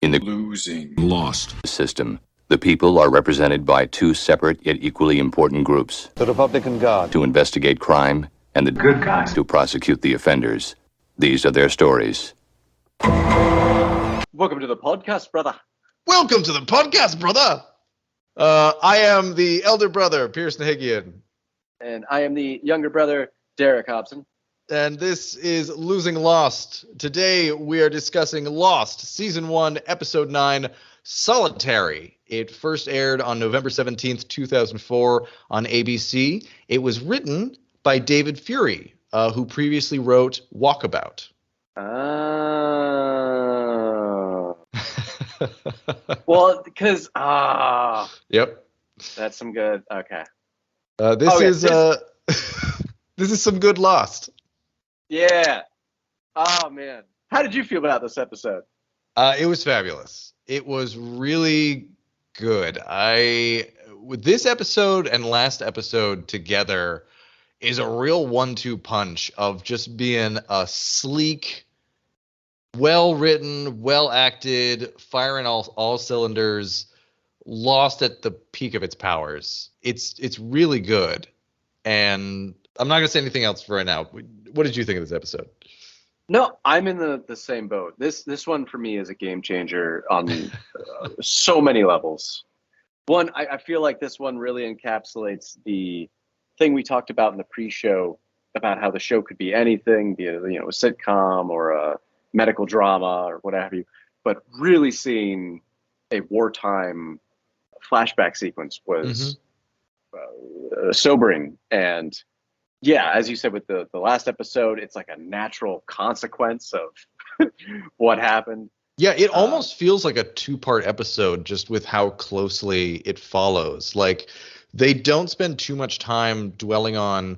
In the losing lost system, the people are represented by two separate yet equally important groups. The Republican Guard. To investigate crime and the good guys. to prosecute the offenders. These are their stories. Welcome to the podcast, brother. Welcome to the podcast, brother. I am the elder brother, Pierce Nahigian. And I am the younger brother, Derek Hobson. And this is Losing Lost. Today we are discussing Lost, Season 1, Episode 9, Solitary. It first aired on November 17th, 2004 on ABC. It was written by David Fury, who previously wrote Walkabout. Well, because Yep. That's some good. Okay. This is some good Lost. Yeah. Oh man, how did you feel about this episode? It was fabulous. It was really good. With this episode and last episode together is a real 1-2 punch of just being a sleek, well-written, well-acted, firing all cylinders, Lost at the peak of its powers. It's really good. And I'm not going to say anything else for right now. What did you think of this episode? No, I'm in the same boat. This one for me is a game changer on so many levels. One, I feel like this one really encapsulates the thing we talked about in the pre-show about how the show could be anything, be it, a sitcom or a medical drama or what have you. But really seeing a wartime flashback sequence was sobering. And yeah, as you said with the last episode, it's like a natural consequence of what happened. Yeah, it almost feels like a 2-part episode just with how closely it follows. Like, they don't spend too much time dwelling on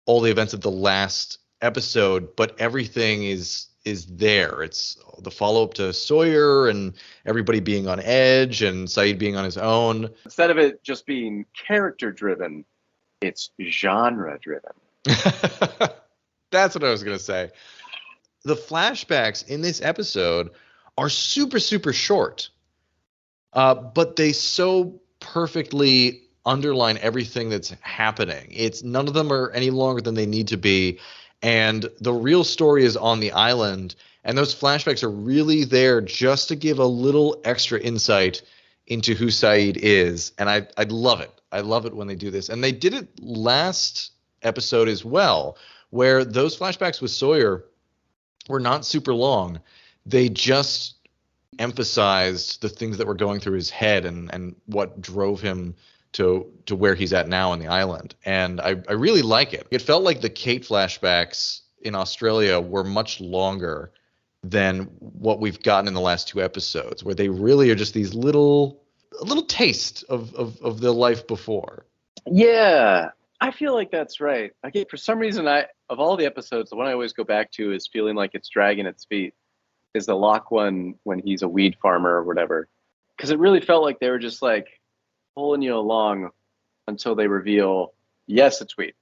all the events of the last episode, but everything is there. It's the follow-up to Sawyer and everybody being on edge and Sayid being on his own. Instead of it just being character-driven, it's genre-driven. That's what I was going to say. The flashbacks in this episode are super, super short, but they so perfectly underline everything that's happening. None of them are any longer than they need to be, and the real story is on the island, and those flashbacks are really there just to give a little extra insight into who Sayid is, and I love it. I love it when they do this, and they did it last episode as well, where those flashbacks with Sawyer were not super long. They just emphasized the things that were going through his head and what drove him to where he's at now on the island. And I really like it. It felt like the Kate flashbacks in Australia were much longer than what we've gotten in the last 2 episodes, where they really are just these a little taste of the life before. Yeah, I feel like that's right. Okay, for some reason, of all the episodes, the one I always go back to is feeling like it's dragging its feet, is the Locke one when he's a weed farmer or whatever. Because it really felt like they were just like pulling you along until they reveal, yes, it's weed.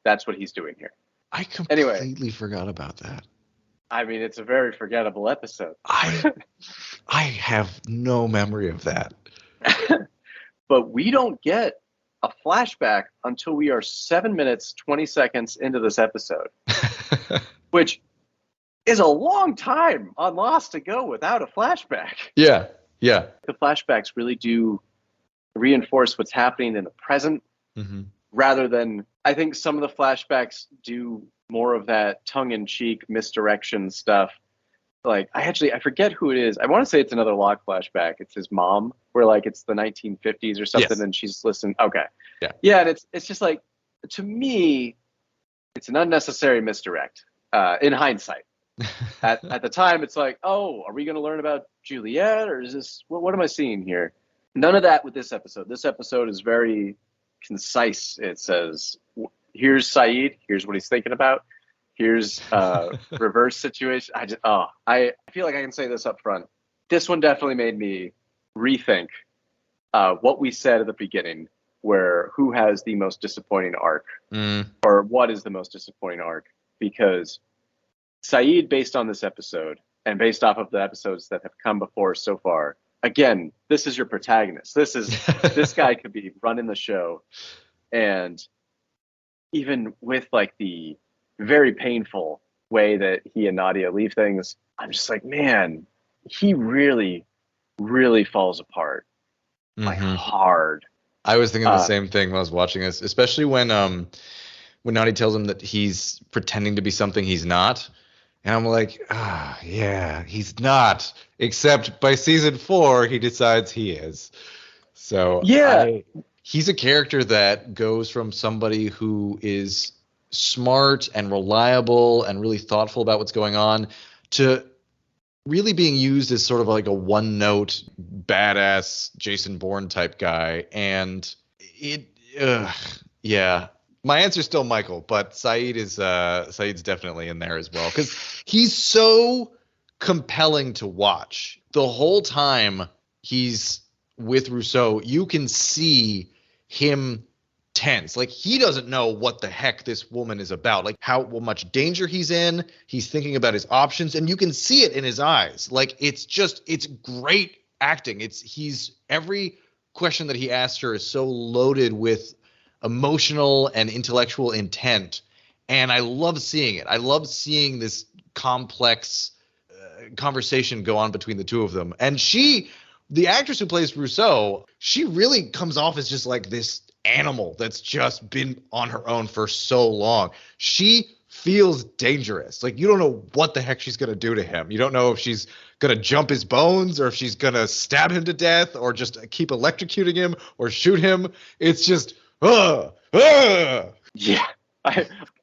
That's what he's doing here. I completely forgot about that. I mean, it's a very forgettable episode. I have no memory of that. But we don't get a flashback until we are 7 minutes, 20 seconds into this episode, which is a long time on Lost to go without a flashback. Yeah. The flashbacks really do reinforce what's happening in the present, rather than, I think some of the flashbacks do more of that tongue-in-cheek misdirection stuff. Like, I forget who it is. I want to say it's another Locke flashback. It's his mom, where like it's the 1950s or something, yes. And she's listening. Okay. Yeah, and it's just like, to me, it's an unnecessary misdirect, in hindsight. At the time, it's like, oh, are we going to learn about Juliet, or is this, what am I seeing here? None of that with this episode. This episode is very concise. It says, here's Sayid, here's what he's thinking about. Here's reverse situation. I feel like I can say this up front. This one definitely made me rethink what we said at the beginning, where who has the most disappointing arc, or what is the most disappointing arc? Because Sayid, based on this episode, and based off of the episodes that have come before so far, again, this is your protagonist. This guy could be running the show. And even with like the very painful way that he and Nadia leave things, I'm just like, man, he really, really falls apart. Like hard. I was thinking the same thing when I was watching this, especially when Nadia tells him that he's pretending to be something he's not. And I'm like, yeah, he's not. Except by season 4, he decides he is. So yeah, he's a character that goes from somebody who is smart and reliable and really thoughtful about what's going on to really being used as sort of like a one-note badass Jason Bourne type guy. And yeah. My answer is still Michael, but Sayid's definitely in there as well because he's so compelling to watch. The whole time he's with Rousseau, you can see him tense. Like he doesn't know what the heck this woman is about, like how much danger he's in. He's thinking about his options, and you can see it in his eyes. Like it's great acting. He's every question that he asks her is so loaded with emotional and intellectual intent, and I love seeing it. I love seeing this complex conversation go on between the two of them. And the actress who plays Rousseau, she really comes off as just like this animal that's just been on her own for so long. She feels dangerous. Like you don't know what the heck she's going to do to him. You don't know if she's going to jump his bones or if she's going to stab him to death or just keep electrocuting him or shoot him. It's just, yeah.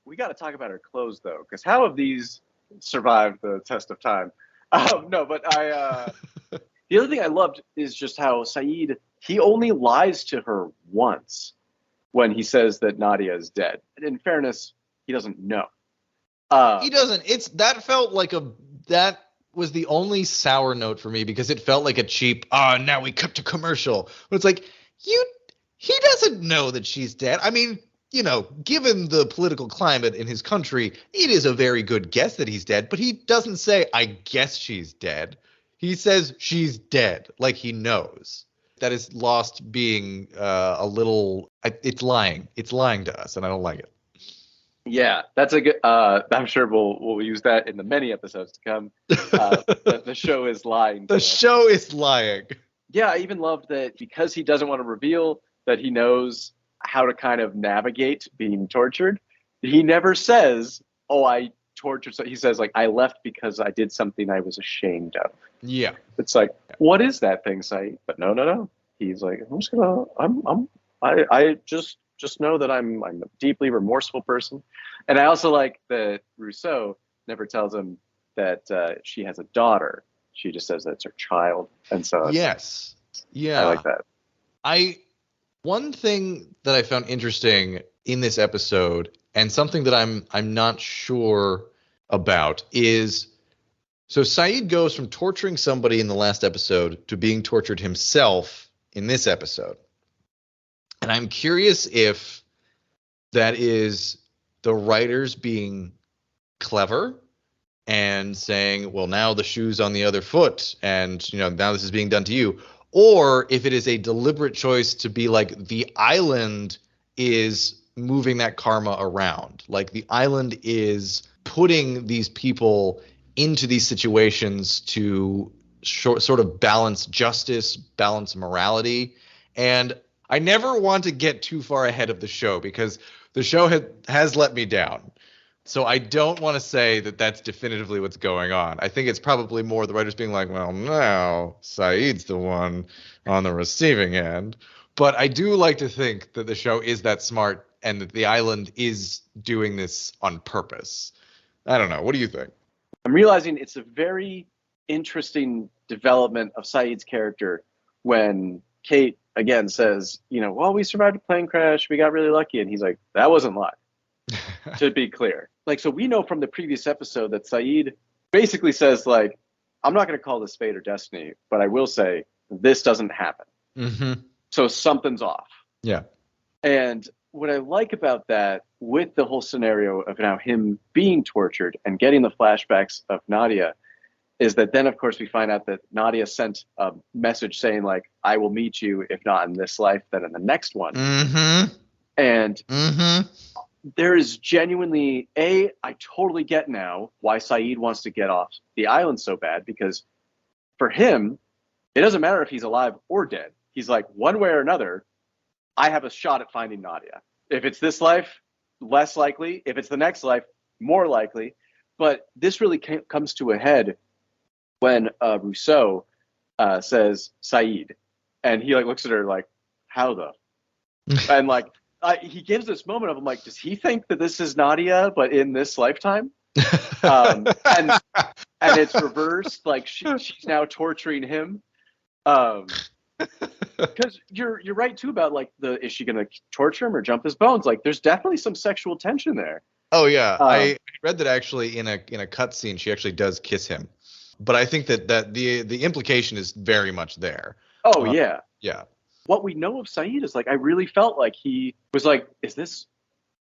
We got to talk about her clothes though, because how have these survived the test of time? No, but the other thing I loved is just how Sayid, he only lies to her once when he says that Nadia is dead. And in fairness, he doesn't know. He doesn't. That was the only sour note for me because it felt like a cheap, now we cut to commercial. But it's like, he doesn't know that she's dead. I mean, given the political climate in his country, it is a very good guess that he's dead, but he doesn't say, I guess she's dead. He says she's dead, like he knows. That is lost being a little, it's lying. It's lying to us, and I don't like it. Yeah, that's a good, I'm sure we'll use that in the many episodes to come. The show is lying. The show is lying. Yeah, I even loved that because he doesn't want to reveal that he knows how to kind of navigate being tortured. He never says, I tortured. So he says, like, I left because I did something I was ashamed of. Yeah. It's like, what is that thing, Sayid? But no. He's like, I just know that I'm a deeply remorseful person. And I also like that Rousseau never tells him that she has a daughter. She just says that's her child. And so yes. Yeah. I like that. One thing that I found interesting in this episode, and something that I'm not sure about, is so Sayid goes from torturing somebody in the last episode to being tortured himself in this episode. And I'm curious if that is the writers being clever and saying, well, now the shoe's on the other foot, and now this is being done to you. Or if it is a deliberate choice to be like the island is moving that karma around. Like the island is putting these people into these situations to sort of balance justice, balance morality. And I never want to get too far ahead of the show because the show has let me down. So I don't want to say that that's definitively what's going on. I think it's probably more the writers being like, well, now Sayid's the one on the receiving end. But I do like to think that the show is that smart and that the island is doing this on purpose. I don't know. What do you think? I'm realizing it's a very interesting development of Sayid's character when Kate, again, says, well, we survived a plane crash. We got really lucky. And he's like, that wasn't luck. To be clear. Like, so we know from the previous episode that Sayid basically says, like, I'm not going to call this fate or destiny, but I will say this doesn't happen. Mm-hmm. So something's off. Yeah. And what I like about that with the whole scenario of now him being tortured and getting the flashbacks of Nadia is that then, of course, we find out that Nadia sent a message saying, like, I will meet you, if not in this life, then in the next one. Mm-hmm. And Mm-hmm. there is genuinely, I totally get now why Sayid wants to get off the island so bad, because for him, it doesn't matter if he's alive or dead. He's like, one way or another, I have a shot at finding Nadia. If it's this life, less likely. If it's the next life, more likely. But this really comes to a head when Rousseau says Sayid, and he like looks at her like, how the, and like he gives this moment of, I'm like, does he think that this is Nadia but in this lifetime? And it's reversed, like she's now torturing him. Because you're right too about like is she gonna torture him or jump his bones? Like there's definitely some sexual tension there. Oh yeah, I read that actually in a cutscene she actually does kiss him, but I think that the implication is very much there. Oh yeah. What we know of Sayid is like, I really felt like he was like, is this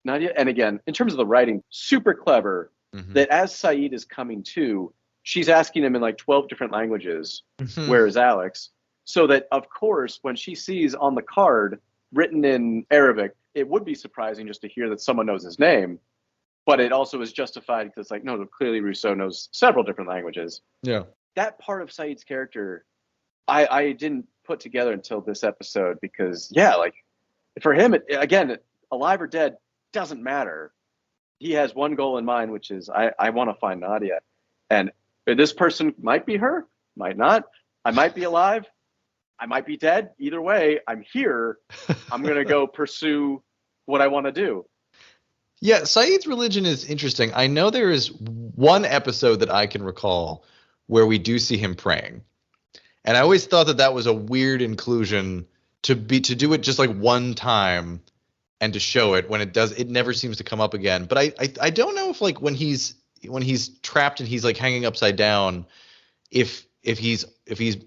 Nadia? And again, in terms of the writing, super clever. Mm-hmm. That as Sayid is coming to, she's asking him in like 12 different languages, mm-hmm. Where is Alex? So that, of course, when she sees on the card written in Arabic, it would be surprising just to hear that someone knows his name. But it also is justified because it's like, no, clearly Rousseau knows several different languages. Yeah. That part of Sayid's character, I didn't put together until this episode because, yeah, like for him, again, alive or dead, doesn't matter. He has one goal in mind, which is I want to find Nadia. And this person might be her, might not. I might be alive. I might be dead. Either way, I'm here. I'm going to go pursue what I want to do. Yeah, Sayid's religion is interesting. I know there is one episode that I can recall where we do see him praying. And I always thought that was a weird inclusion to do it just like one time and to show it. When it never seems to come up again. But I don't know if like when he's trapped and he's like hanging upside down, if he's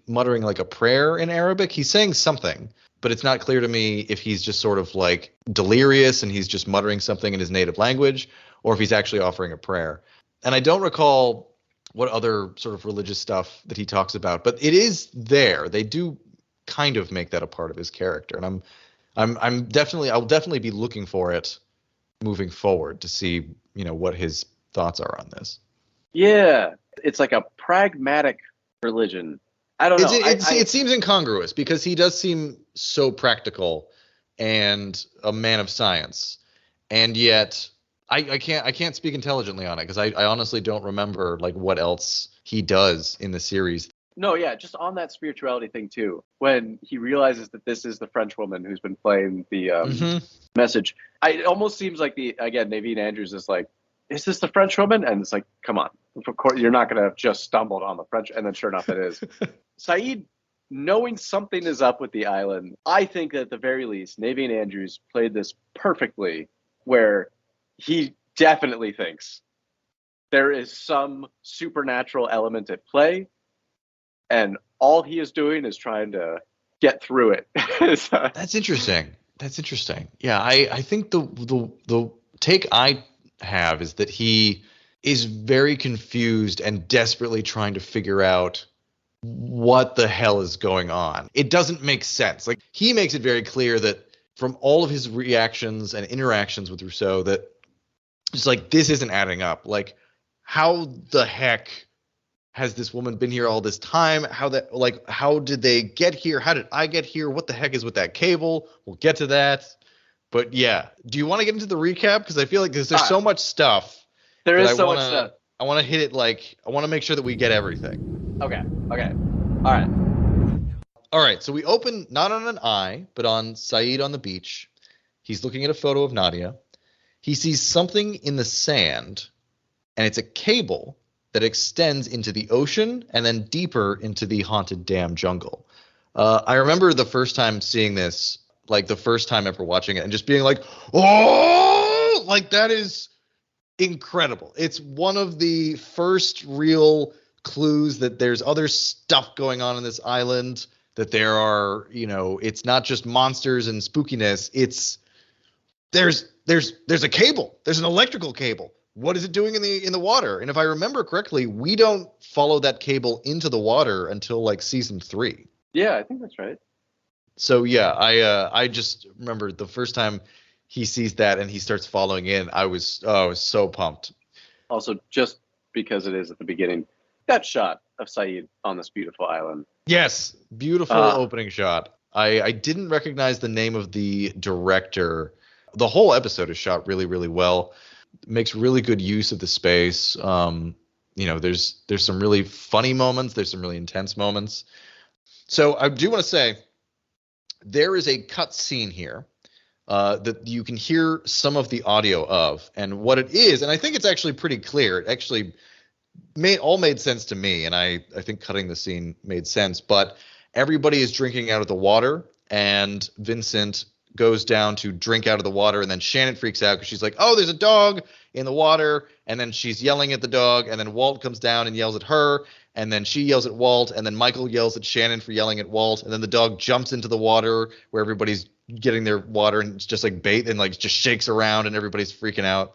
muttering like a prayer in Arabic. He's saying something, but it's not clear to me if he's just sort of like delirious and he's just muttering something in his native language, or if he's actually offering a prayer. And I don't recall what other sort of religious stuff that he talks about, but it is there. They do kind of make that a part of his character, and I'll definitely be looking for it moving forward to see, what his thoughts are on this. Yeah, it's like a pragmatic religion. I don't know. It seems incongruous because he does seem so practical and a man of science, and yet I can't speak intelligently on it because I honestly don't remember like what else he does in the series. No, yeah, just on that spirituality thing too. When he realizes that this is the French woman who's been playing the mm-hmm. message, it almost seems like Naveen Andrews is like, is this the French woman? And it's like, come on, of course you're not going to have just stumbled on the French, and then sure enough it is. Sayid, knowing something is up with the island, I think that at the very least, Naveen Andrews played this perfectly, where he definitely thinks there is some supernatural element at play, and all he is doing is trying to get through it. That's interesting. Yeah, I think the take I have is that he is very confused and desperately trying to figure out what the hell is going on. It doesn't make sense. Like, he makes it very clear that from all of his reactions and interactions with Rousseau that it's like, this isn't adding up. Like, how the heck has this woman been here all this time? How did they get here? How did I get here? What the heck is with that cable? We'll get to that. But yeah, do you want to get into the recap? Because I feel like there's so much stuff. There is so much stuff. I want to hit it I want to make sure that we get everything. Okay. All right. So we open not on an eye, but on Sayid on the beach. He's looking at a photo of Nadia. He sees something in the sand, and it's a cable that extends into the ocean and then deeper into the haunted dam jungle. I remember the first time seeing this, like the first time ever watching it, and just being like, oh, like that is incredible. It's one of the first real clues that there's other stuff going on in this island, that there are, it's not just monsters and spookiness. It's there's a cable. There's an electrical cable what is it doing in the water? And if I remember correctly, we don't follow that cable into the water until like season 3. Yeah, I think that's right. So yeah, I just remember the first time he sees that and he starts following in, I was so pumped. Also, just because it is at the beginning, that shot of Sayid on this beautiful island. Yes, beautiful opening shot. I didn't recognize the name of the director. The whole episode is shot really, really well. Makes really good use of the space. There's some really funny moments. There's some really intense moments. So I do want to say there is a cut scene here that you can hear some of the audio of, and what it is, and I think it's actually pretty clear. It actually made sense to me, and I think cutting the scene made sense. But everybody is drinking out of the water, and Vincent goes down to drink out of the water, and then Shannon freaks out because she's like, oh, there's a dog in the water, and then she's yelling at the dog, and then Walt comes down and yells at her, and then she yells at Walt, and then Michael yells at Shannon for yelling at Walt, and then the dog jumps into the water where everybody's getting their water, and it's just like bait, and like just shakes around, and everybody's freaking out,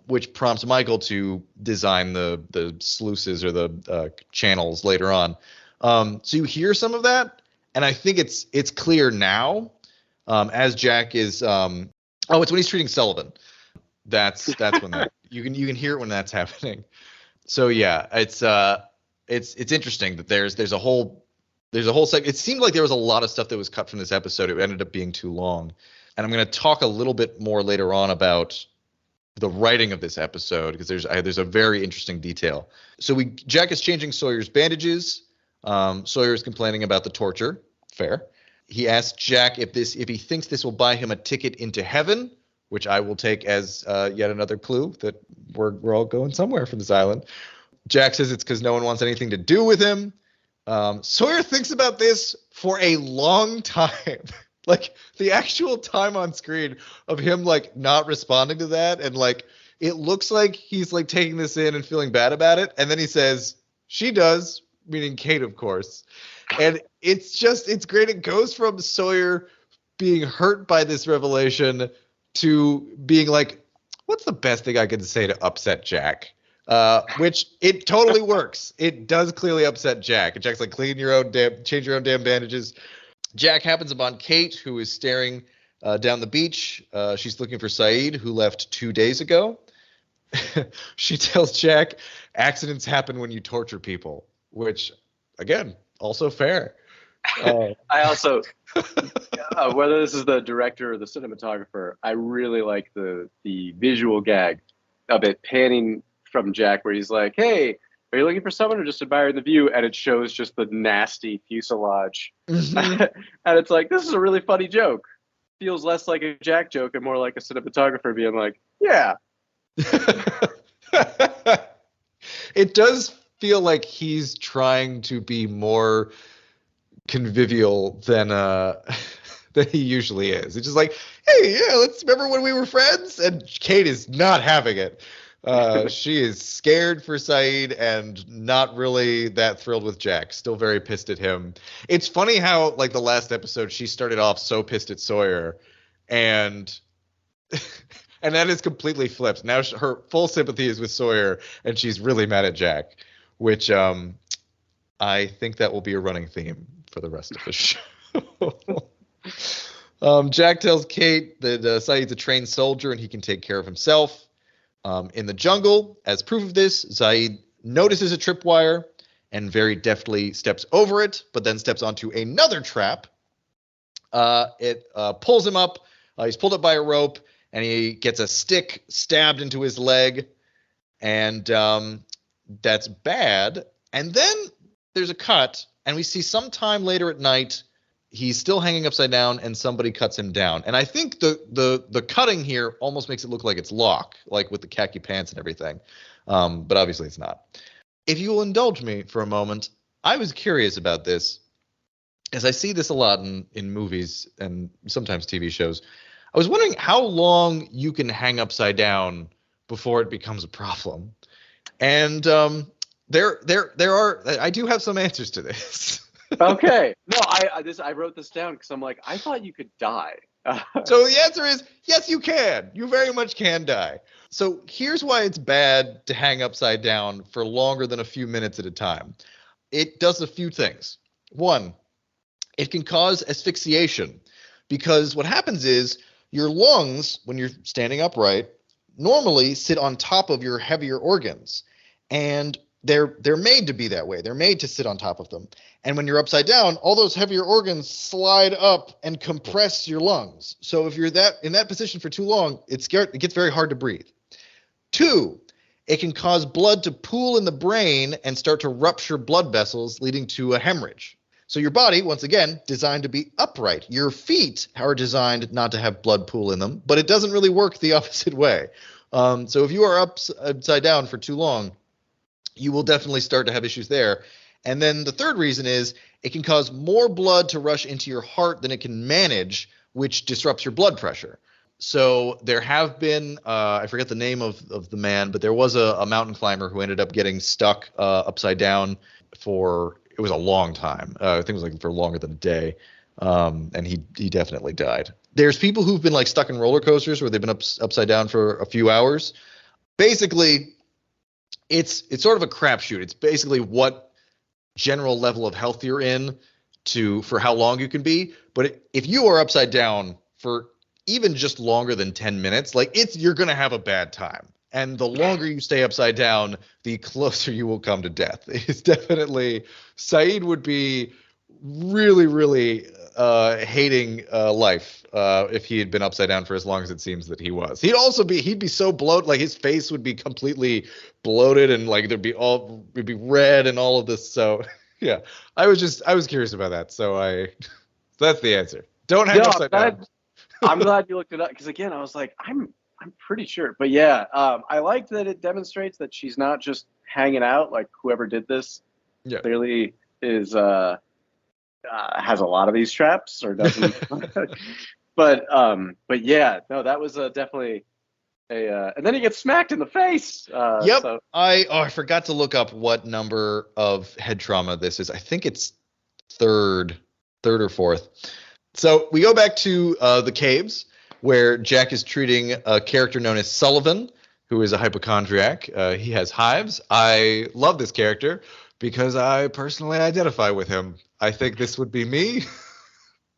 which prompts Michael to design the sluices or the channels later on. So you hear some of that, and I think it's clear now. As Jack is, it's when he's treating Sullivan. That's when that you can hear it when that's happening. So yeah, it's interesting that there's a whole segment. It seemed like there was a lot of stuff that was cut from this episode. It ended up being too long, and I'm going to talk a little bit more later on about the writing of this episode because there's a very interesting detail. So Jack is changing Sawyer's bandages. Sawyer is complaining about the torture. Fair. He asks Jack if he thinks this will buy him a ticket into heaven, which I will take as yet another clue that we're all going somewhere from this island. Jack says it's because no one wants anything to do with him. Sawyer thinks about this for a long time. Like the actual time on screen of him like not responding to that, and like it looks like he's like taking this in and feeling bad about it, and then he says, "She does," meaning Kate, of course. And it's great. It goes from Sawyer being hurt by this revelation to being like, what's the best thing I can say to upset Jack? Which it totally works. It does clearly upset Jack. And Jack's like, change your own damn bandages. Jack happens upon Kate, who is staring down the beach. She's looking for Sayid, who left 2 days ago. She tells Jack, accidents happen when you torture people, which, again, also fair. I also, whether this is the director or the cinematographer, I really like the visual gag of it panning from Jack where he's like, hey, are you looking for someone or just admiring the view? And it shows just the nasty fuselage. Mm-hmm. And it's like, this is a really funny joke. Feels less like a Jack joke and more like a cinematographer being like, yeah. It does feel like he's trying to be more convivial than he usually is. It's just like, hey, yeah, let's remember when we were friends. And Kate is not having it. She is scared for Sayid and not really that thrilled with Jack. Still very pissed at him. It's funny how like the last episode she started off so pissed at Sawyer, and and that is completely flipped. Now her full sympathy is with Sawyer, and she's really mad at Jack, which I think that will be a running theme for the rest of the show. Jack tells Kate that Sayid's a trained soldier and he can take care of himself. In the jungle, as proof of this, Sayid notices a tripwire and very deftly steps over it, but then steps onto another trap. It pulls him up. He's pulled up by a rope, and he gets a stick stabbed into his leg, and that's bad. And then there's a cut, and we see sometime later at night, he's still hanging upside down, and somebody cuts him down. And I think the cutting here almost makes it look like it's Locke, like with the khaki pants and everything. But obviously it's not. If you will indulge me for a moment, I was curious about this, as I see this a lot in movies and sometimes TV shows. I was wondering how long you can hang upside down before it becomes a problem. And there are, I do have some answers to this. Okay. No, I wrote this down because I'm like, I thought you could die So the answer is yes, you can. You very much can die. So here's why it's bad to hang upside down for longer than a few minutes at a time. It does a few things. One, it can cause asphyxiation because what happens is your lungs, when you're standing upright, normally sit on top of your heavier organs. And they're made to be that way. They're made to sit on top of them. And when you're upside down, all those heavier organs slide up and compress your lungs. So if you're in that position for too long, it gets very hard to breathe. Two, it can cause blood to pool in the brain and start to rupture blood vessels, leading to a hemorrhage. So your body, once again, designed to be upright. Your feet are designed not to have blood pool in them, but it doesn't really work the opposite way. So if you are upside down for too long, you will definitely start to have issues there. And then the third reason is it can cause more blood to rush into your heart than it can manage, which disrupts your blood pressure. So there have been, I forget the name of the man, but there was a mountain climber who ended up getting stuck upside down it was a long time. I think it was like for longer than a day. And he definitely died. There's people who've been like stuck in roller coasters where they've been upside down for a few hours. Basically, it's sort of a crapshoot. It's basically what general level of health you're in for how long you can be. But if you are upside down for even just longer than 10 minutes, you're going to have a bad time. And the longer you stay upside down, the closer you will come to death. It's definitely, Sayid would be really, really hating life if he had been upside down for as long as it seems that he was. He'd be so bloated, like his face would be completely bloated and like it'd be red and all of this. So yeah, I was curious about that. So that's the answer. Don't hang upside down. I'm glad you looked it up because again, I was like, I'm pretty sure, but yeah, I liked that it demonstrates that she's not just hanging out. Like whoever did this clearly is has a lot of these traps or doesn't. but yeah, no, that was definitely and then he gets smacked in the face. Yep. So. I forgot to look up what number of head trauma this is. I think it's third or fourth. So we go back to the caves where Jack is treating a character known as Sullivan, who is a hypochondriac. He has hives. I love this character because I personally identify with him. I think this would be me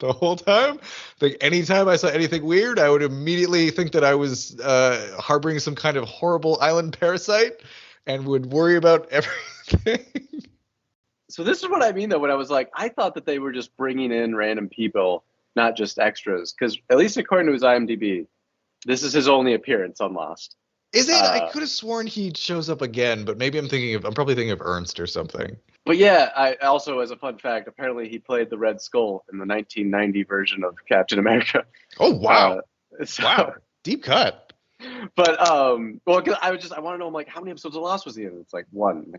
the whole time. I think anytime I saw anything weird, I would immediately think that I was harboring some kind of horrible island parasite and would worry about everything. So this is what I mean, though, when I was like, I thought that they were just bringing in random people, not just extras, because at least according to his IMDb, this is his only appearance on Lost. Is it? I could have sworn he shows up again, but maybe I'm probably thinking of Ernst or something. But yeah, I also, as a fun fact, apparently he played the Red Skull in the 1990 version of Captain America. Oh wow! Wow, deep cut. But well, cause I want to know, I'm like, how many episodes of Lost was he in? It's like one.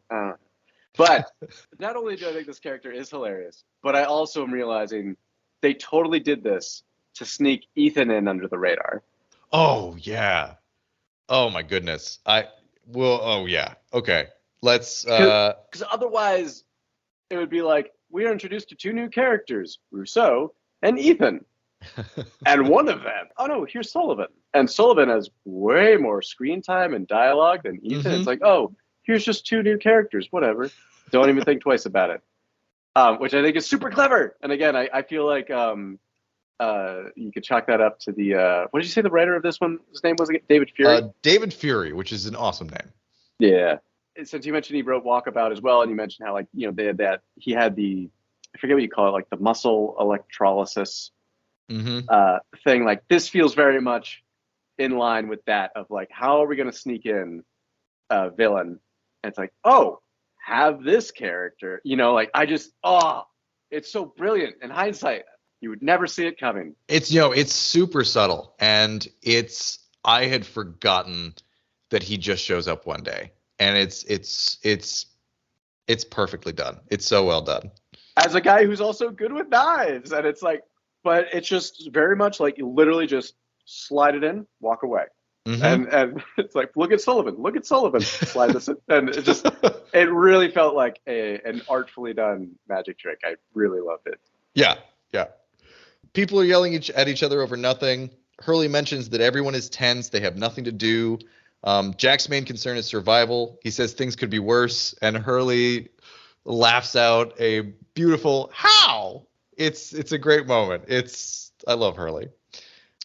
But not only do I think this character is hilarious, but I also am realizing they totally did this to sneak Ethan in under the radar. Oh yeah. Oh my goodness. Oh yeah. Okay. Let's because otherwise it would be like we are introduced to two new characters, Rousseau and Ethan. And one of them, oh no, here's Sullivan. And Sullivan has way more screen time and dialogue than Ethan. Mm-hmm. It's like, oh, here's just two new characters, whatever. Don't even think twice about it. Which I think is super clever. And again, I feel like you could chalk that up to the what did you say the writer of this one? His name was again? David Fury. David Fury, which is an awesome name. Yeah. Since you mentioned he wrote Walkabout as well, and you mentioned how they had that he had the I forget what you call it, like the muscle electrolysis thing. Like this feels very much in line with that of like how are we going to sneak in a villain? And it's like, oh, have this character, like it's so brilliant in hindsight. You would never see it coming. It's super subtle, and I had forgotten that he just shows up one day, and it's perfectly done. It's so well done. As a guy who's also good with knives, and it's like, but it's just very much like you literally just slide it in, walk away. Mm-hmm. And it's like, look at Sullivan, slide this in. And it really felt like an artfully done magic trick. I really loved it. Yeah. People are yelling at each other over nothing. Hurley mentions that everyone is tense. They have nothing to do. Jack's main concern is survival. He says things could be worse, and Hurley laughs out a beautiful "how." It's a great moment. I love Hurley.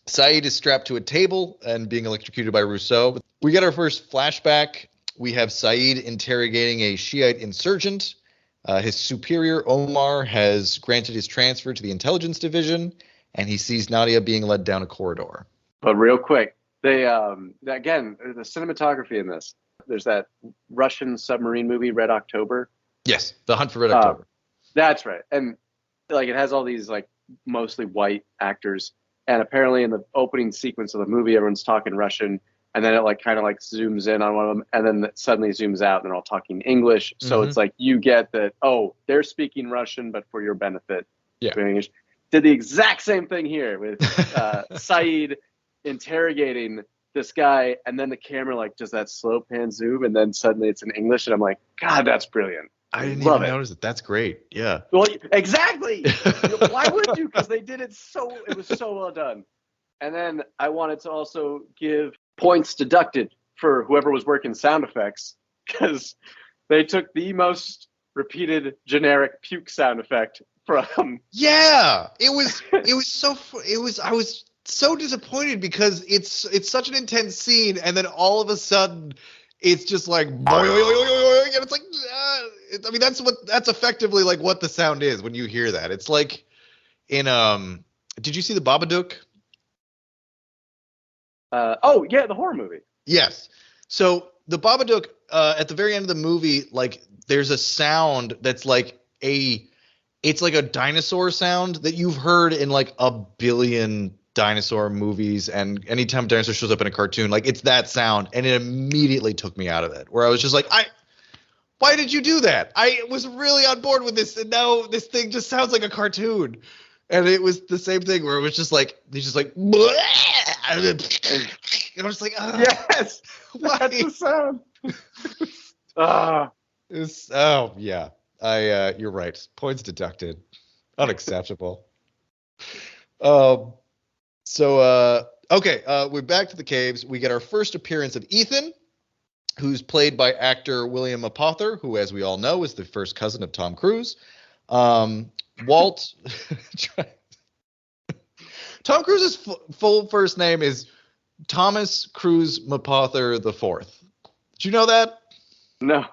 Sayid is strapped to a table and being electrocuted by Rousseau. We get our first flashback. We have Sayid interrogating a Shiite insurgent. His superior, Omar, has granted his transfer to the intelligence division, and he sees Nadia being led down a corridor. But real quick, they again, the cinematography in this. There's that Russian submarine movie, Red October. Yes, The Hunt for Red October. That's right. And like it has all these like mostly white actors. And apparently in the opening sequence of the movie, everyone's talking Russian. And then it like kind of like zooms in on one of them. And then it suddenly zooms out and they're all talking English. So it's like you get that, oh, they're speaking Russian, but for your benefit. Yeah. English. Did the exact same thing here with Sayid interrogating this guy. And then the camera like does that slow pan zoom. And then suddenly it's in English. And I'm like, God, that's brilliant. I didn't Love even it. notice it. That's great. Yeah. Well, exactly. Why would you? Because they did it it was so well done. And then I wanted to also give points deducted for whoever was working sound effects because they took the most repeated generic puke sound effect from. Yeah, I was so disappointed because it's such an intense scene, and then all of a sudden it's just like boing, and it's like I mean that's effectively like what the sound is when you hear that. It's like in did you see the Babadook? Oh yeah, the horror movie. Yes. So the Babadook at the very end of the movie, like there's a sound that's like it's like a dinosaur sound that you've heard in like a billion dinosaur movies, and anytime a dinosaur shows up in a cartoon, like it's that sound, and it immediately took me out of it. Where I was just like, why did you do that? I was really on board with this, and now this thing just sounds like a cartoon. And it was the same thing where it was just like he's just like, bleh! And I was like, yes, why? That's the sound. Oh yeah, you're right. Points deducted. Unacceptable. Okay, we're back to the caves. We get our first appearance of Ethan, who's played by actor William Apother, who, as we all know, is the first cousin of Tom Cruise. Walt. Tom Cruise's full first name is Thomas Cruise Mapother IV. Did you know that? No.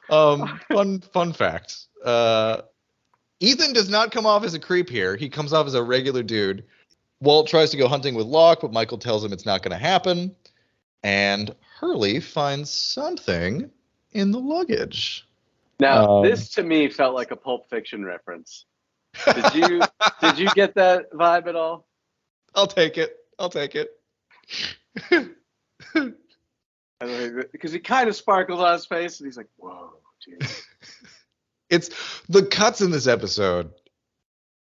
Fun fact. Ethan does not come off as a creep here. He comes off as a regular dude. Walt tries to go hunting with Locke, but Michael tells him it's not going to happen. And Hurley finds something in the luggage. Now, this to me felt like a Pulp Fiction reference. Did you get that vibe at all? I'll take it. Because he kind of sparkles on his face, and he's like, "Whoa, dude." It's the cuts in this episode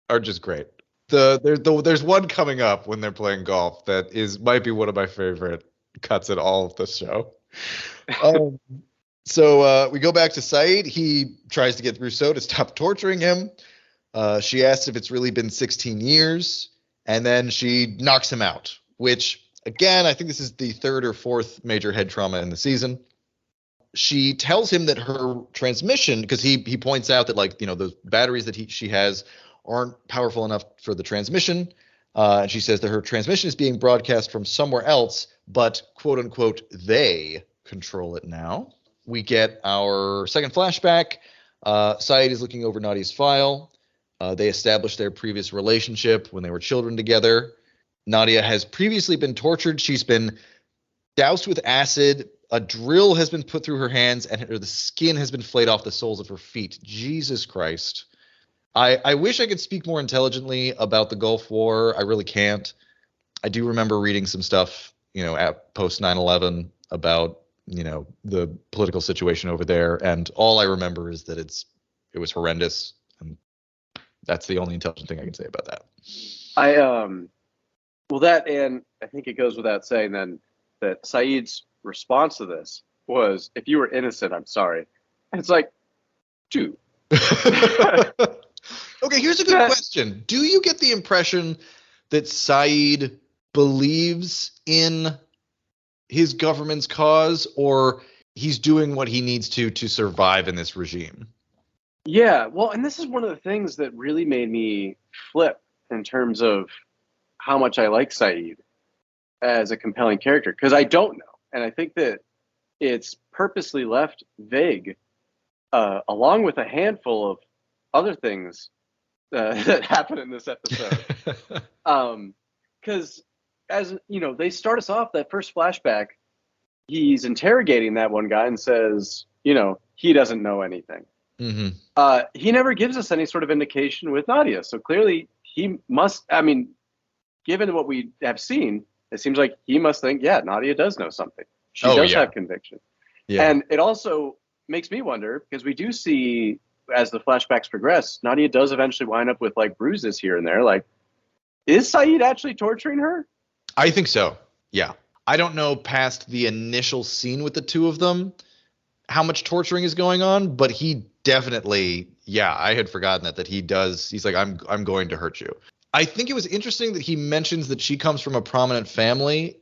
are just great. There's one coming up when they're playing golf that might be one of my favorite cuts in all of the show. So we go back to Sayid. He tries to get Rousseau to stop torturing him. She asks if it's really been 16 years, and then she knocks him out, which, again, I think this is the third or fourth major head trauma in the season. She tells him that her transmission, because he points out that, like, you know, the batteries that she has aren't powerful enough for the transmission. And she says that her transmission is being broadcast from somewhere else, but, quote unquote, they control it now. We get our second flashback. Sayid is looking over Nadia's file. They established their previous relationship when they were children together. Nadia has previously been tortured. She's been doused with acid. A drill has been put through her hands, and the skin has been flayed off the soles of her feet. Jesus Christ. I wish I could speak more intelligently about the Gulf War. I really can't. I do remember reading some stuff, you know, at post 9/11 about, you know, the political situation over there, and all I remember is that it was horrendous, and that's the only intelligent thing I can say about that. Well, that, and I think it goes without saying then that Sayid's response to this was, "If you were innocent, I'm sorry." And it's like, dude. Okay, here's a good question. Do you get the impression that Sayid believes in his government's cause, or he's doing what he needs to survive in this regime? Yeah, well, and this is one of the things that really made me flip in terms of how much I like Sayid as a compelling character, because I don't know. And I think that it's purposely left vague, along with a handful of other things that happen in this episode. Because, as you know, they start us off, that first flashback, he's interrogating that one guy and says, he doesn't know anything. Mm-hmm. He never gives us any sort of indication with Nadia. So clearly he must, given what we have seen, it seems like he must think, yeah, Nadia does know something. She does have conviction. Yeah. And it also makes me wonder, because we do see, as the flashbacks progress, Nadia does eventually wind up with like bruises here and there. Like, is Sayid actually torturing her? I think so. Yeah. I don't know past the initial scene with the two of them how much torturing is going on, but he definitely, I had forgotten that he does. He's like, I'm going to hurt you. I think it was interesting that he mentions that she comes from a prominent family.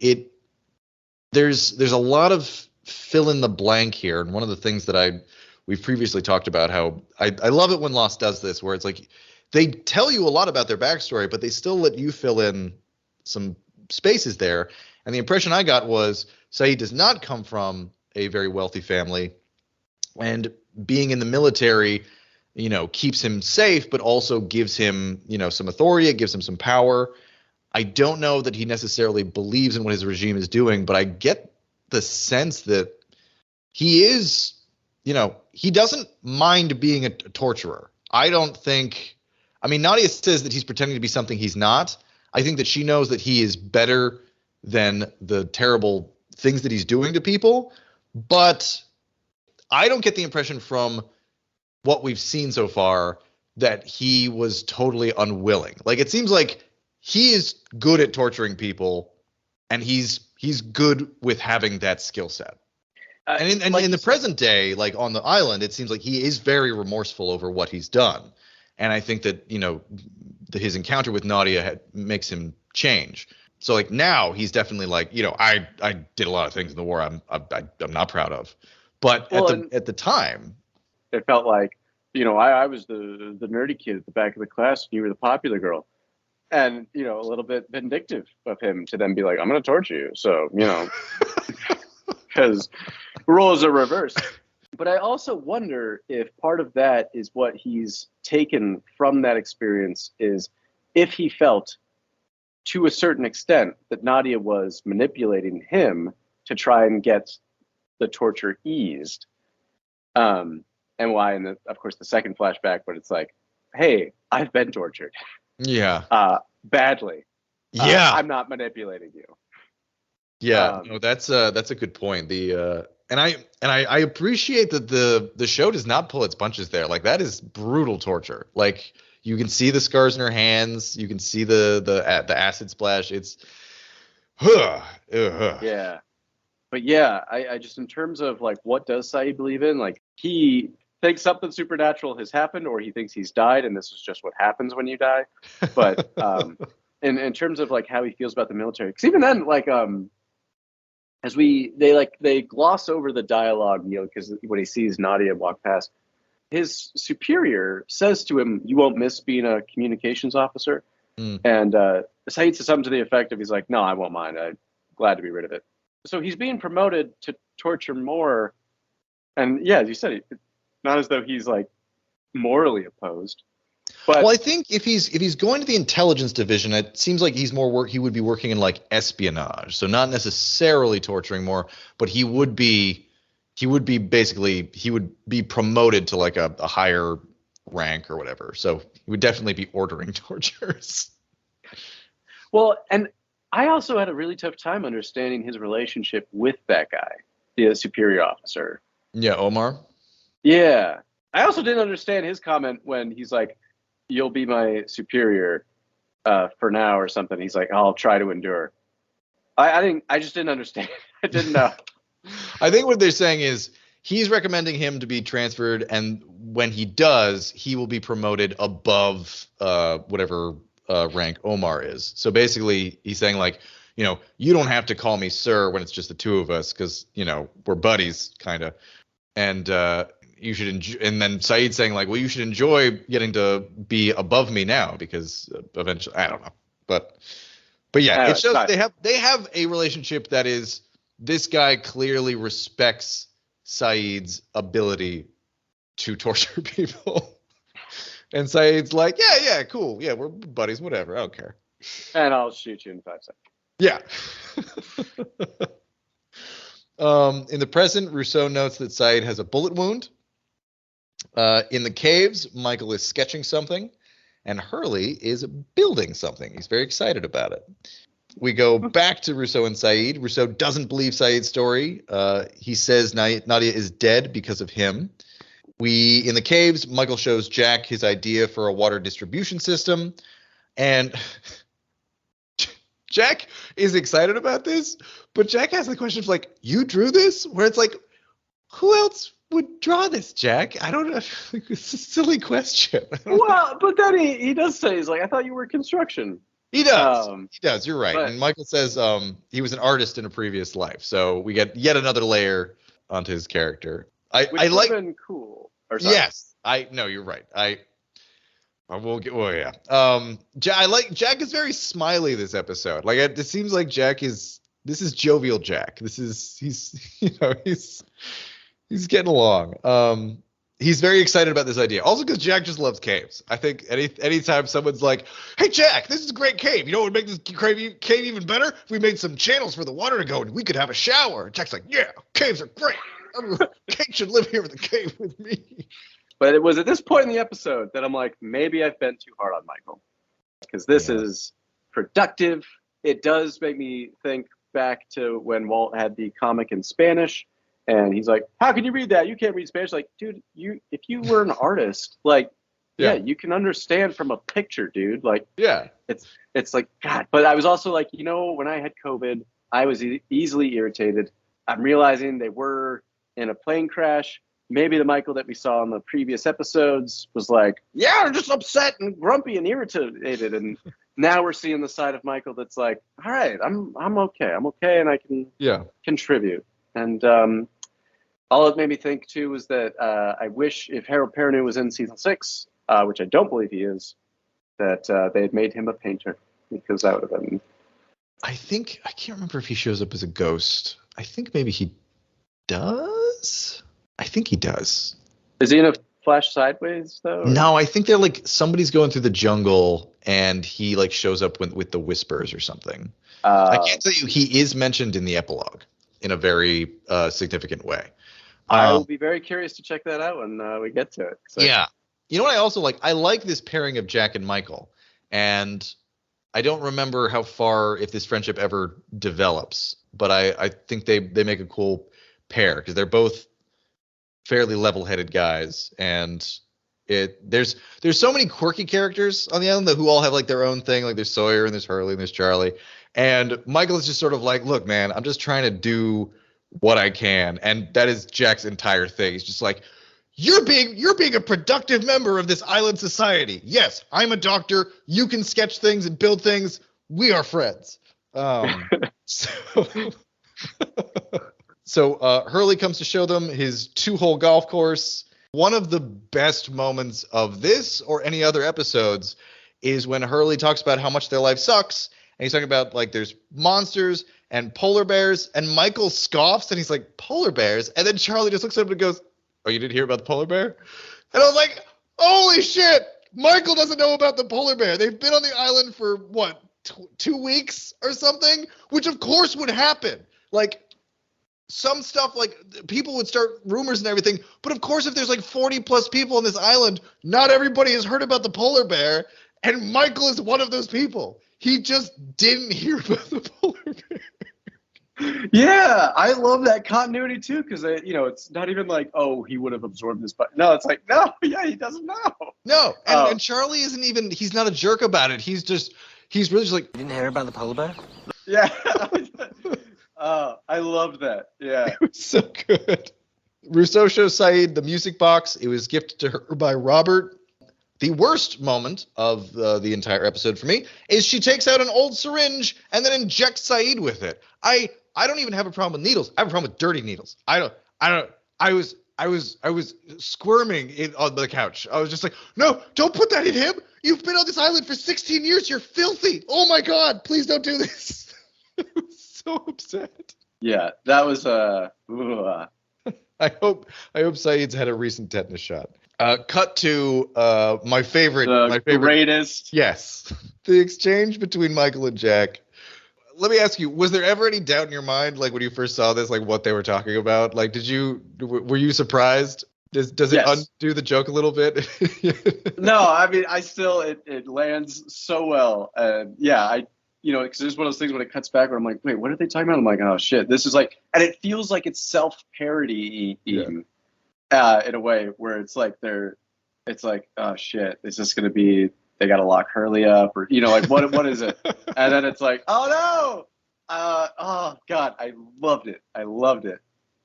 There's a lot of fill in the blank here, and one of the things that we've previously talked about, how I love it when Lost does this, where it's like they tell you a lot about their backstory, but they still let you fill in some spaces there. And the impression I got was Sayid does not come from a very wealthy family, and being in the military, keeps him safe, but also gives him, some authority. It gives him some power. I don't know that he necessarily believes in what his regime is doing, but I get the sense that he is, he doesn't mind being a torturer. I don't think, Nadia says that he's pretending to be something he's not. I think that she knows that he is better than the terrible things that he's doing to people, but I don't get the impression from what we've seen so far that he was totally unwilling. Like, it seems like he is good at torturing people, and he's good with having that skill set. And in the present day, like on the island, it seems like he is very remorseful over what he's done. And I think that, his encounter with Nadia makes him change. So like now he's definitely like, I did a lot of things in the war I'm not proud of. But at the time, it felt like, I was the nerdy kid at the back of the class, and you were the popular girl. And, a little bit vindictive of him to then be like, I'm going to torture you. So, because roles are reversed. But I also wonder if part of that is what he's taken from that experience, is if he felt to a certain extent that Nadia was manipulating him to try and get the torture eased. And why, of course, the second flashback, but it's like, hey, I've been tortured. Yeah. Badly. Yeah. I'm not manipulating you. Yeah. No, that's a good point. And I appreciate that the show does not pull its punches there. Like, that is brutal torture. Like, you can see the scars in her hands. You can see the acid splash. It's yeah. But yeah, I just, in terms of like, what does Sayid believe in? Like, he thinks something supernatural has happened, or he thinks he's died, and this is just what happens when you die. But in terms of like how he feels about the military, because even then, like, as they gloss over the dialogue, because when he sees Nadia walk past, his superior says to him, "You won't miss being a communications officer." And Sayid says something to the effect of, he's like, "No, I won't mind. I'm glad to be rid of it." So he's being promoted to torture more. And yeah, as you said, not as though he's like morally opposed. But, well, I think if he's going to the intelligence division, it seems like he would be working in like espionage. So not necessarily torturing more, but he would be promoted to like a higher rank or whatever. So he would definitely be ordering tortures. Well, and I also had a really tough time understanding his relationship with that guy, the superior officer. Yeah, Omar. Yeah. I also didn't understand his comment when he's like, "You'll be my superior for now," or something. He's like, "I'll try to endure." I just didn't understand. I didn't know. I think what they're saying is he's recommending him to be transferred, and when he does, he will be promoted above whatever rank Omar is. So basically, he's saying like, you don't have to call me sir when it's just the two of us, because we're buddies, kind of. And you should enjoy. And then Sayid saying like, well, you should enjoy getting to be above me now, because eventually, I don't know, but yeah, it shows they have a relationship that is, this guy clearly respects Sayid's ability to torture people. And Sayid's like, yeah, cool. Yeah, we're buddies, whatever. I don't care. And I'll shoot you in 5 seconds. Yeah. In the present, Rousseau notes that Sayid has a bullet wound. In the caves, Michael is sketching something, and Hurley is building something. He's very excited about it. We go back to Rousseau and Sayid. Rousseau doesn't believe Sayid's story. He says Nadia is dead because of him. In the caves, Michael shows Jack his idea for a water distribution system, and Jack is excited about this, but Jack has the question of like, you drew this? Where it's like, who else would draw this, Jack? I don't know. It's a silly question. Well, but then he does say, he's like, I thought you were construction. He does. He does. You're right. But, and Michael says he was an artist in a previous life. So we get yet another layer onto his character. I like. Been cool. Yes. No, you're right. I will get. Well, yeah. Jack is very smiley this episode. Like it seems like this is jovial Jack. He's getting along. He's very excited about this idea. Also because Jack just loves caves. I think anytime someone's like, hey, Jack, this is a great cave. You know what would make this cave even better? If we made some channels for the water to go and we could have a shower. Jack's like, yeah, caves are great. Kate should live here in the cave with me. But it was at this point in the episode that I'm like, maybe I've been too hard on Michael. Because this is productive. It does make me think back to when Walt had the comic in Spanish. And he's like, how can you read that? You can't read Spanish. Like, dude, if you were an artist, like, yeah, you can understand from a picture, dude. Like, yeah, it's like, God. But I was also like, when I had COVID, I was easily irritated. I'm realizing they were in a plane crash. Maybe the Michael that we saw in the previous episodes was like, yeah, I'm just upset and grumpy and irritated. And now we're seeing the side of Michael that's like, all right, I'm okay. I'm okay, and I can contribute. And all it made me think, too, was that I wish if Harold Perrineau was in season 6, which I don't believe he is, that they had made him a painter, because that would have been... I can't remember if he shows up as a ghost. I think maybe he does. I think he does. Is he in a Flash Sideways, though? Or? No, I think they're like, somebody's going through the jungle, and he like shows up with the Whispers or something. I can't tell you, he is mentioned in the epilogue in a very significant way. I will be very curious to check that out when we get to it. So. Yeah. You know what I also like? I like this pairing of Jack and Michael. And I don't remember how far, if this friendship ever develops, but I think they make a cool pair because they're both fairly level-headed guys. And there's so many quirky characters on the island who all have like their own thing. Like there's Sawyer and there's Hurley and there's Charlie. And Michael is just sort of like, look, man, I'm just trying to do what I can. And that is Jack's entire thing. He's just like, you're being a productive member of this island society. Yes, I'm a doctor. You can sketch things and build things. We are friends. So Hurley comes to show them his 2-hole golf course. One of the best moments of this or any other episodes is when Hurley talks about how much their life sucks. And he's talking about like there's monsters and polar bears, and Michael scoffs and he's like, polar bears? And then Charlie just looks at him and goes, oh, you didn't hear about the polar bear? And I was like, holy shit, Michael doesn't know about the polar bear. They've been on the island for what, 2 weeks or something, which of course would happen. Like some stuff, like people would start rumors and everything, but of course if there's like 40 plus people on this island, not everybody has heard about the polar bear, and Michael is one of those people. He just didn't hear about the polar bear. Yeah, I love that continuity too, because it's not even like, oh, he would have absorbed this, but no, it's like, no, yeah, he doesn't know. No, and Charlie isn't even, he's not a jerk about it. He's really just like, you didn't hear about the polar bear? Yeah. I loved that. Yeah. It was so good. Rousseau shows Sayid the music box. It was gifted to her by Robert. The worst moment of the entire episode for me is she takes out an old syringe and then injects Sayid with it. I don't even have a problem with needles. I have a problem with dirty needles. I was squirming on the couch. I was just like, no, don't put that in him. You've been on this island for 16 years. You're filthy. Oh my God, please don't do this. I was so upset. Yeah, that was I hope Sayid's had a recent tetanus shot. Cut to my favorite. Greatest. Yes, the exchange between Michael and Jack. Let me ask you: was there ever any doubt in your mind, like when you first saw this, like what they were talking about? Like, were you surprised? Does it Yes. undo the joke a little bit? No, I mean, it lands so well, and yeah, because there's one of those things when it cuts back where I'm like, wait, what are they talking about? I'm like, oh shit, this is like, and it feels like it's self-parody in a way where it's like it's like, oh shit, is this gonna be they gotta lock Hurley up, or like what is it? And then it's like, oh no, oh god, I loved it,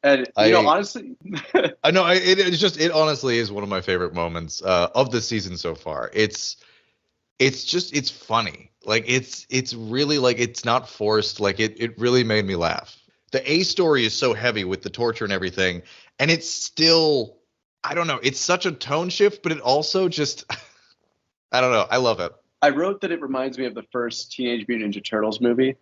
and honestly, I know it honestly is one of my favorite moments of the season so far. It's funny. Like it's really like it's not forced. Like it really made me laugh. The A story is so heavy with the torture and everything, and it's still, I don't know, it's such a tone shift, but it also just I don't know, I love it. I wrote that it reminds me of the first Teenage Mutant Ninja Turtles movie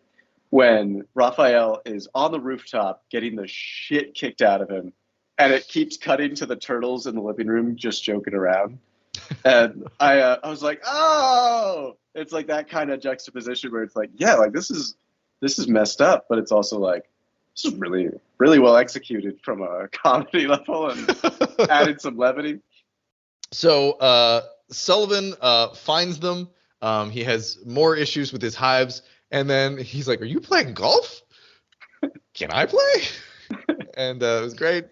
when Raphael is on the rooftop getting the shit kicked out of him, and it keeps cutting to the turtles in the living room just joking around. And I was like, oh, it's like that kind of juxtaposition where it's like, yeah, like this is messed up, but it's also like, this is really, really well executed from a comedy level and added some levity. So Sullivan finds them. He has more issues with his hives, and then he's like, are you playing golf? Can I play? And it was great.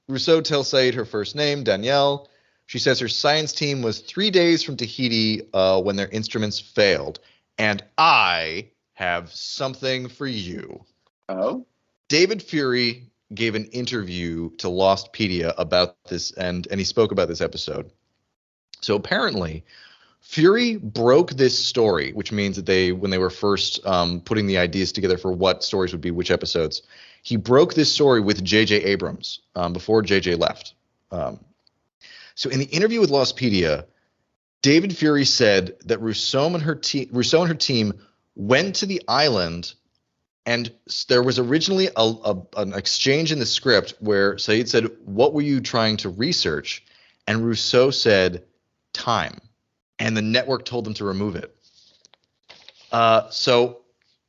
Rousseau tells Sayid her first name, Danielle. She says her science team was 3 days from Tahiti when their instruments failed. And I have something for you. Oh? David Fury gave an interview to Lostpedia about this, and he spoke about this episode. So apparently, Fury broke this story, which means that when they were first putting the ideas together for what stories would be which episodes, he broke this story with J.J. Abrams before J.J. left. So in the interview with Lostpedia, David Fury said that Rousseau and her team went to the island, and there was originally an exchange in the script where Sayid said, what were you trying to research? And Rousseau said, time. And the network told them to remove it. So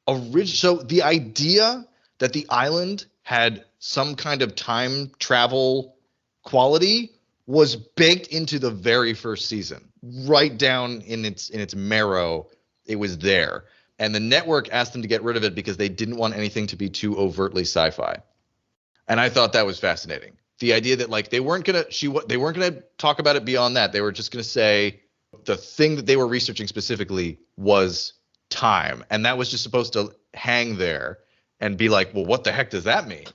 the idea that the island had some kind of time travel quality was baked into the very first season, right down in its marrow. It was there, and the network asked them to get rid of it because they didn't want anything to be too overtly sci-fi. And I thought that was fascinating. The idea that like they weren't gonna talk about it beyond that. They were just gonna say the thing that they were researching specifically was time, and that was just supposed to hang there and be like, well, what the heck does that mean?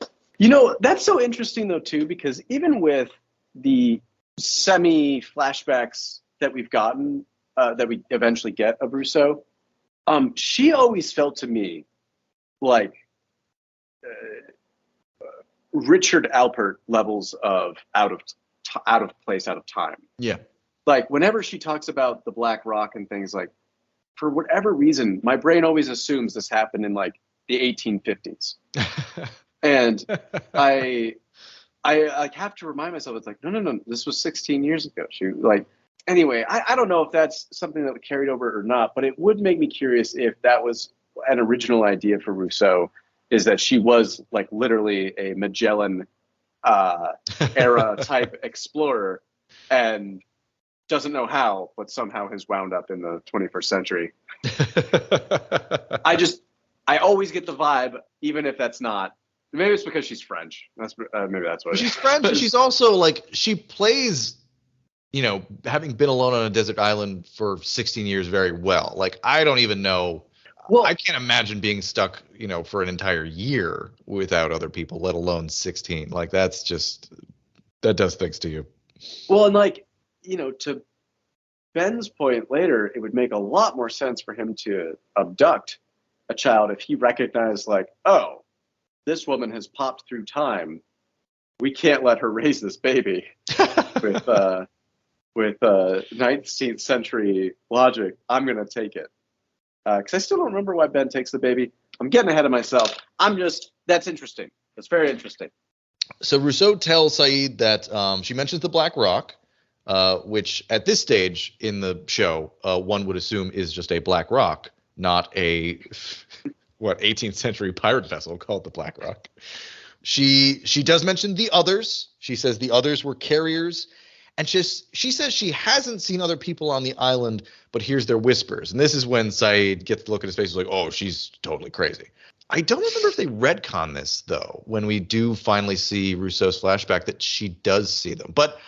That's so interesting though too, because even with the semi flashbacks that we've gotten, that we eventually get of Rousseau, she always felt to me like Richard Alpert levels of out of place, out of time. Yeah. Like whenever she talks about the Black Rock and things, like for whatever reason, my brain always assumes this happened in like the 1850s. And I like have to remind myself, it's like, no, this was 16 years ago. Anyway, I don't know if that's something that carried over or not, but it would make me curious if that was an original idea for Rousseau, is that she was like literally a Magellan era type explorer and doesn't know how, but somehow has wound up in the 21st century. I always get the vibe, even if that's not. Maybe it's because she's French. Maybe that's what it is. She's French, and she's also like, she plays, having been alone on a desert island for 16 years very well. Like, I don't even know. Well, I can't imagine being stuck, for an entire year without other people, let alone 16. Like, that does things to you. Well, and like, to Ben's point later, it would make a lot more sense for him to abduct a child if he recognized, like, oh, this woman has popped through time. We can't let her raise this baby with 19th century logic. I'm going to take it. Because I still don't remember why Ben takes the baby. I'm getting ahead of myself. That's interesting. That's very interesting. So Rousseau tells Sayid that she mentions the Black Rock, which at this stage in the show, one would assume is just a black rock, not a 18th century pirate vessel called the Black Rock. She does mention the others. She says the others were carriers, and she says she hasn't seen other people on the island, but hears their whispers. And this is when Sayid gets the look at his face, like, oh, she's totally crazy. I don't remember if they retcon this, though, when we do finally see Rousseau's flashback, that she does see them. But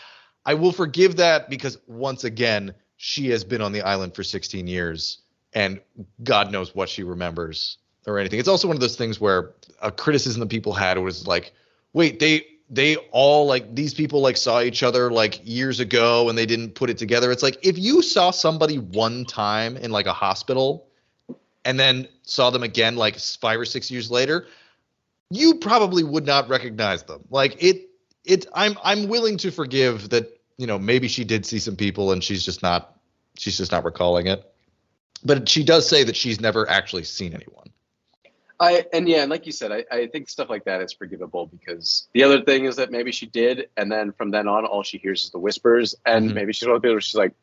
I will forgive that because, once again, she has been on the island for 16 years, and God knows what she remembers or anything. It's also one of those things where a criticism that people had was like, wait, they all, like, these people, like, saw each other, like, years ago and they didn't put it together. It's like, if you saw somebody one time in, like, a hospital and then saw them again, like, 5 or 6 years later, you probably would not recognize them. Like, I'm willing to forgive that, maybe she did see some people and she's just not recalling it. But she does say that she's never actually seen anyone. And like you said, I think stuff like that is forgivable, because the other thing is that maybe she did, and then from then on, all she hears is the whispers, and maybe she's one of the people where she's like,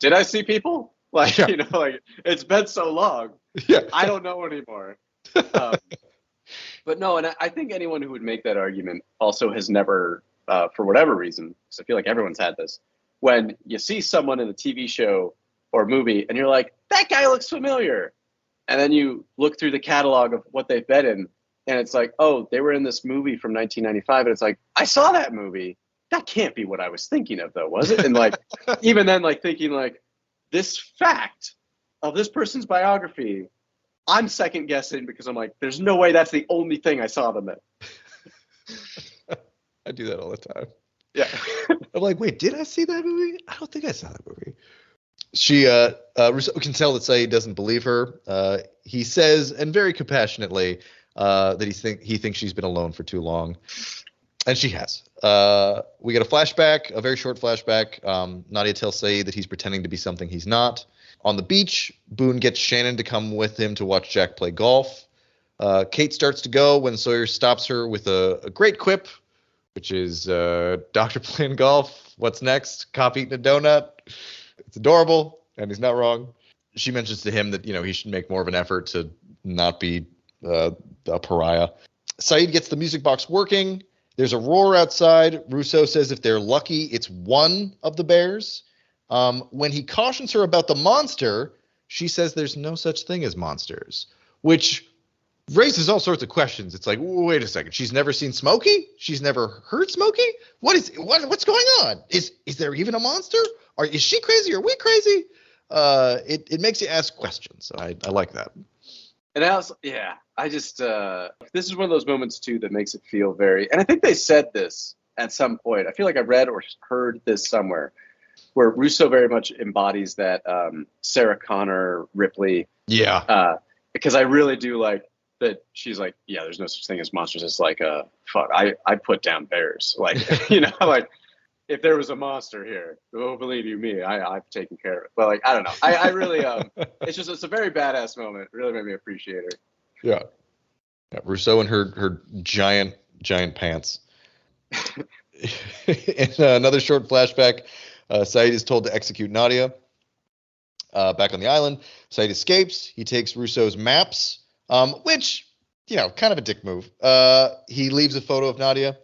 did I see people? Like, yeah. Like, it's been so long. Yeah. I don't know anymore. But no, and I think anyone who would make that argument also has never, for whatever reason, because I feel like everyone's had this, when you see someone in a TV show or movie and you're like, that guy looks familiar. And then you look through the catalog of what they've been in, and it's like, oh, they were in this movie from 1995. And it's like, I saw that movie. That can't be what I was thinking of, though, was it? And like, even then, like, thinking like, this fact of this person's biography, I'm second guessing, because I'm like, there's no way that's the only thing I saw them in. I do that all the time. Yeah. I'm like, wait, did I see that movie? I don't think I saw that movie. Rousseau can tell that Sayid doesn't believe her. He says, and very compassionately, that he thinks she's been alone for too long. And she has. We get a flashback, a very short flashback. Nadia tells Sayid that he's pretending to be something he's not. On the beach, Boone gets Shannon to come with him to watch Jack play golf. Kate starts to go when Sawyer stops her with a great quip, which is, Doctor playing golf. What's next? Cop eating a donut. It's adorable, and he's not wrong. She mentions to him that, he should make more of an effort to not be a pariah. Sayid gets the music box working. There's a roar outside. Rousseau says if they're lucky, it's one of the bears. When he cautions her about the monster, she says there's no such thing as monsters, which raises all sorts of questions. It's like, wait a second. She's never seen Smokey? She's never heard Smokey? What's going on? Is there even a monster? Or is she crazy? Are we crazy? It makes you ask questions. I like that. And I just, this is one of those moments too that makes it feel very, and I think they said this at some point. I feel like I read or heard this somewhere, where Rousseau very much embodies that Sarah Connor Ripley. Yeah. Because I really do like that she's like, yeah, there's no such thing as monsters. It's like, fuck, I put down bears. Like, like, if there was a monster here, oh, believe you me, I've taken care of it. But like, I don't know. I really, it's a very badass moment. It really made me appreciate her. Yeah. Rousseau and her giant pants. In another short flashback, Sayid is told to execute Nadia. Back on the island, Sayid escapes. He takes Rousseau's maps, which, kind of a dick move. He leaves a photo of Nadia.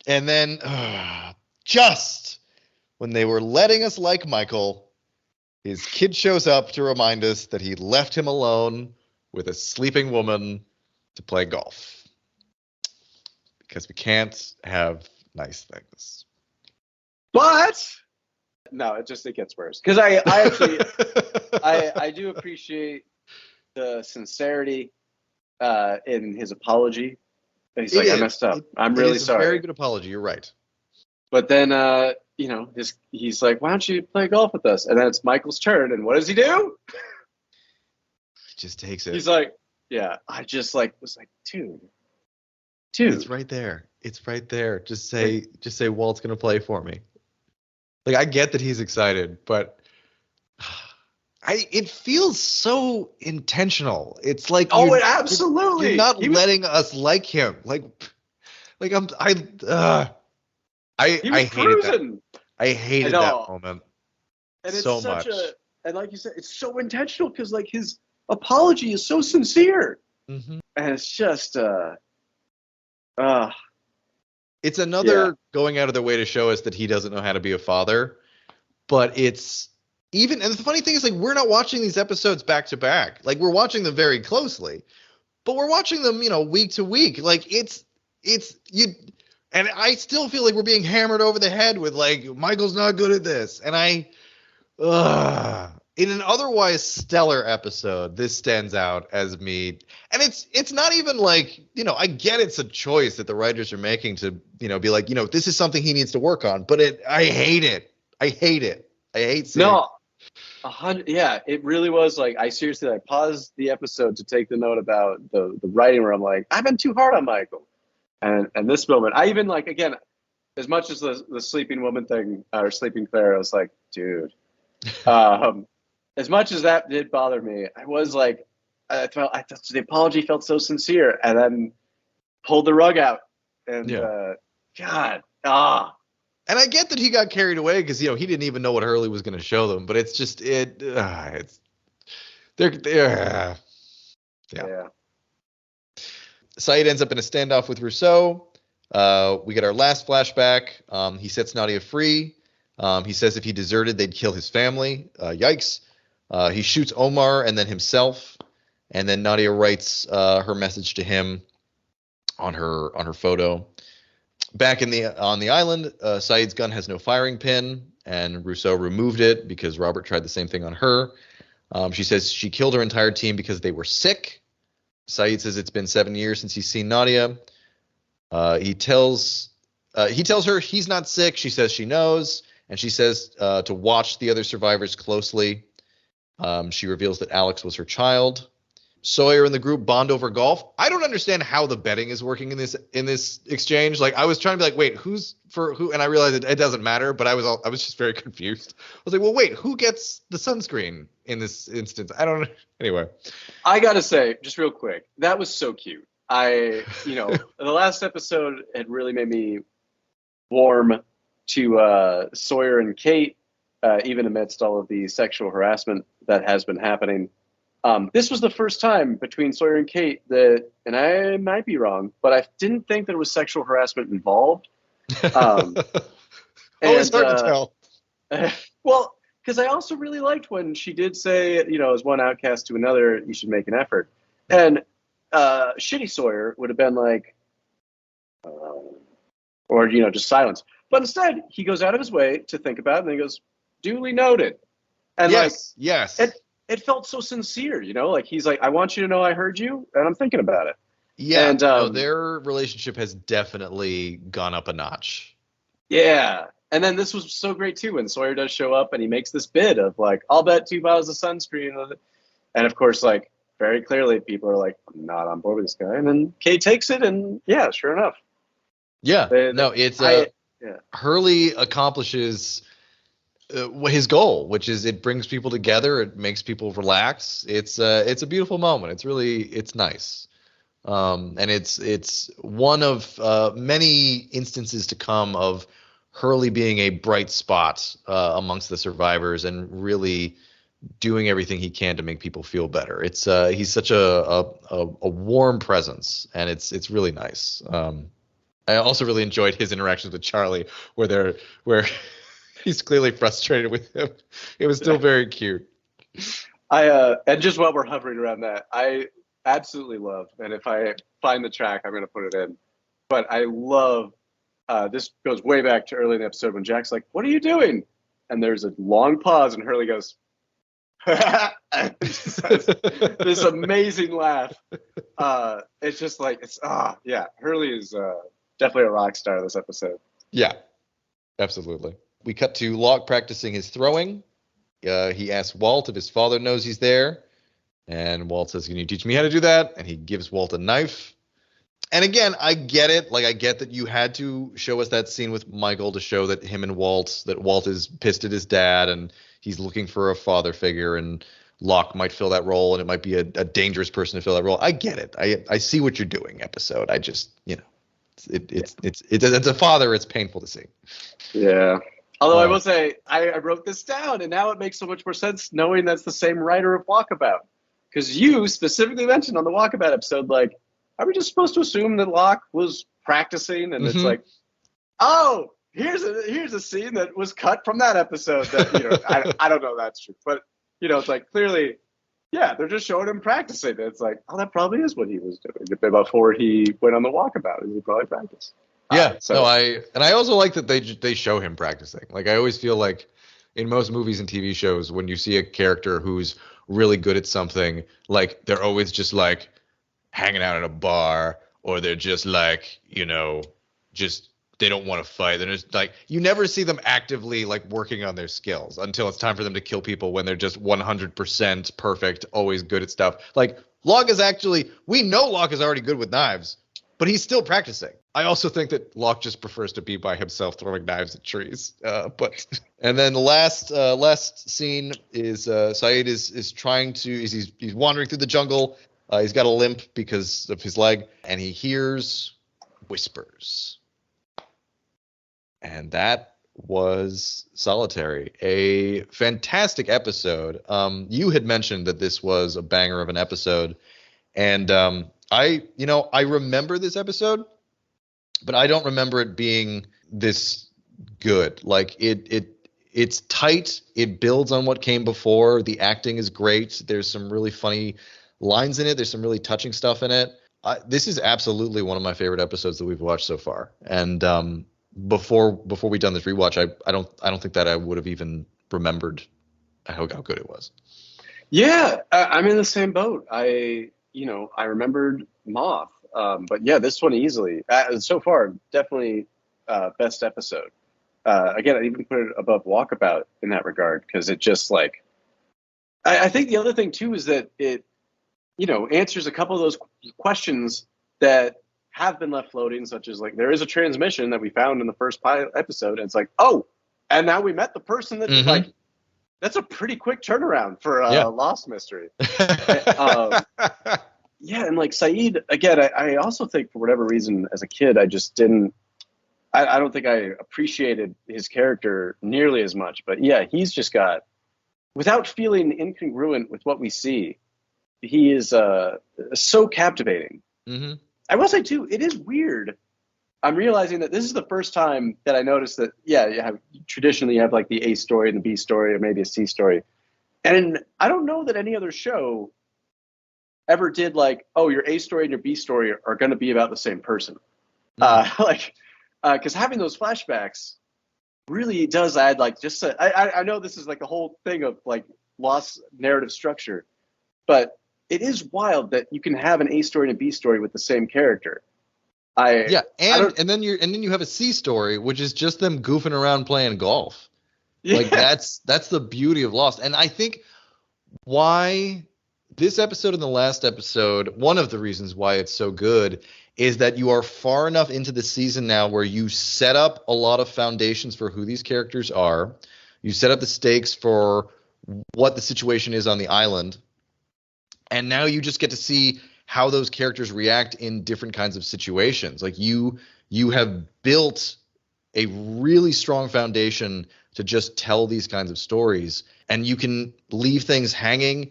And then, just when they were letting us like Michael, his kid shows up to remind us that he left him alone with a sleeping woman to play golf. Because we can't have nice things. But no, it gets worse. Because I actually I do appreciate the sincerity in his apology. He's It like, I is. messed up. I'm It really is a sorry. very good apology. You're right. But then, he's like, why don't you play golf with us? And then it's Michael's turn. And what does he do? He just takes it. He's like, yeah, I just was like, dude. It's right there. It's right there. Just say Walt's gonna play for me. Like, I get that he's excited, but it feels so intentional. It's like it absolutely. You're not letting us like him. Like I he was hated cruising. that. I hated that moment. And so it's such much. and like you said, it's so intentional because like his apology is so sincere. Mm-hmm. And it's just it's another going out of their way to show us that he doesn't know how to be a father. But it's and the funny thing is, like, we're not watching these episodes back to back. Like, we're watching them very closely, but we're watching them, week to week. Like, it's you, and I still feel like we're being hammered over the head with, like, Michael's not good at this. And in an otherwise stellar episode, this stands out as me. And it's not even like, I get it's a choice that the writers are making to, be like, this is something he needs to work on. But I hate it. I hate it. I hate seeing it. 100. Yeah, it really was like, I paused the episode to take the note about the writing where I'm like, I've been too hard on Michael. And this moment, I even again, as much as the sleeping woman thing or sleeping Claire, I was like, dude, as much as that did bother me, I was like, I thought the apology felt so sincere, and then pulled the rug out, and God, And I get that he got carried away because he didn't even know what Hurley was going to show them, but it's just yeah. Sayid ends up in a standoff with Rousseau. We get our last flashback. He sets Nadia free. He says if he deserted, they'd kill his family. Yikes. He shoots Omar and then himself, and then Nadia writes her message to him on her photo. Back on the island, Sayid's gun has no firing pin, and Rousseau removed it because Robert tried the same thing on her. She says she killed her entire team because they were sick. Sayid says it's been 7 years since he's seen Nadia. He tells her he's not sick. She says she knows, and she says to watch the other survivors closely. She reveals that Alex was her child. Sawyer and the group bond over golf. I don't understand how the betting is working in this exchange. Like, I was trying to be like, wait, who's for who? And I realized it doesn't matter, but I was just very confused. I was like, well, wait, who gets the sunscreen in this instance? I don't know. Anyway. I got to say, just real quick, that was so cute. The last episode had really made me warm to Sawyer and Kate, even amidst all of the sexual harassment that has been happening. This was the first time between Sawyer and Kate that, and I might be wrong, but I didn't think there was sexual harassment involved. It's hard to tell. Well, because I also really liked when she did say, as one outcast to another, you should make an effort. And shitty Sawyer would have been like, or just silence. But instead, he goes out of his way to think about it, and he goes, duly noted. And yes. It felt so sincere, like he's like, I want you to know I heard you, and I'm thinking about it. Yeah, and their relationship has definitely gone up a notch. Yeah, and then this was so great too when Sawyer does show up and he makes this bid of like, I'll bet 2 bottles of sunscreen, and of course, like, very clearly people are like, I'm not on board with this guy, and then Kate takes it, and yeah, sure enough. Yeah, Hurley accomplishes his goal, which is it brings people together, it makes people relax. It's a beautiful moment. It's nice, and it's one of many instances to come of Hurley being a bright spot amongst the survivors and really doing everything he can to make people feel better. It's he's such a warm presence, and it's really nice. I also really enjoyed his interactions with Charlie, where he's clearly frustrated with him. It was still very cute. And just while we're hovering around that, I absolutely love, and if I find the track, I'm going to put it in. But I love, this goes way back to early in the episode when Jack's like, what are you doing? And there's a long pause, and Hurley goes, this amazing laugh. It's just like yeah. Hurley is definitely a rock star this episode. Yeah, absolutely. We cut to Locke practicing his throwing. He asks Walt if his father knows he's there, and Walt says, "Can you teach me how to do that?" And he gives Walt a knife. And again, I get it. Like, I get that you had to show us that scene with Michael to show that Walt is pissed at his dad and he's looking for a father figure, and Locke might fill that role, and it might be a dangerous person to fill that role. I get it. I see what you're doing, episode. I just, it's a father. It's painful to see. Yeah. Although I will say, I wrote this down, and now it makes so much more sense knowing that's the same writer of Walkabout. Because you specifically mentioned on the Walkabout episode, like, are we just supposed to assume that Locke was practicing? And it's like, oh, here's a scene that was cut from that episode. That I don't know if that's true, but it's like, clearly, yeah, they're just showing him practicing. And it's like, oh, that probably is what he was doing before he went on the Walkabout. He probably practiced. Yeah. I also like that they show him practicing. Like, I always feel like in most movies and TV shows, when you see a character who's really good at something, like, they're always just like hanging out at a bar, or they're just like, just they don't want to fight. They're just like, you never see them actively like working on their skills until it's time for them to kill people, when they're just 100% perfect, always good at stuff. Like, Locke we know Locke is already good with knives, but he's still practicing. I also think that Locke just prefers to be by himself throwing knives at trees. And then the last scene is Sayid is trying to, he's wandering through the jungle. He's got a limp because of his leg, and he hears whispers. And that was Solitary, a fantastic episode. You had mentioned that this was a banger of an episode, and I remember this episode, but I don't remember it being this good. Like, it's tight. It builds on what came before. The acting is great. There's some really funny lines in it. There's some really touching stuff in it. This is absolutely one of my favorite episodes that we've watched so far. And before we done this rewatch, I don't think that I would have even remembered how good it was. Yeah, I'm in the same boat. I remembered Moth, but yeah, this one easily so far definitely best episode. Again, I even put it above Walkabout in that regard, because it just like I think the other thing too is that it answers a couple of those questions that have been left floating, such as like, there is a transmission that we found in the first pilot episode, and it's like, oh, and now we met the person that like, that's a pretty quick turnaround for a Lost mystery. Yeah, and like Sayid, again, I also think for whatever reason as a kid, I just didn't, I don't think I appreciated his character nearly as much. But yeah, he's just got, without feeling incongruent with what we see, he is so captivating. Mm-hmm. I will say too, it is weird. I'm realizing that this is the first time that I noticed that, traditionally you have like the A story and the B story, or maybe a C story. And I don't know that any other show ever did like, oh, your A story and your B story are going to be about the same person. Because having those flashbacks really does add like, just I know this is like the whole thing of like Lost narrative structure, but it is wild that you can have an A story and a B story with the same character. And then you have a C story, which is just them goofing around playing golf. Yeah. Like, that's the beauty of Lost. And I think why this episode and the last episode, one of the reasons why it's so good is that you are far enough into the season now where you set up a lot of foundations for who these characters are. You set up the stakes for what the situation is on the island. And now you just get to see how those characters react in different kinds of situations. Like, you have built a really strong foundation to just tell these kinds of stories, and you can leave things hanging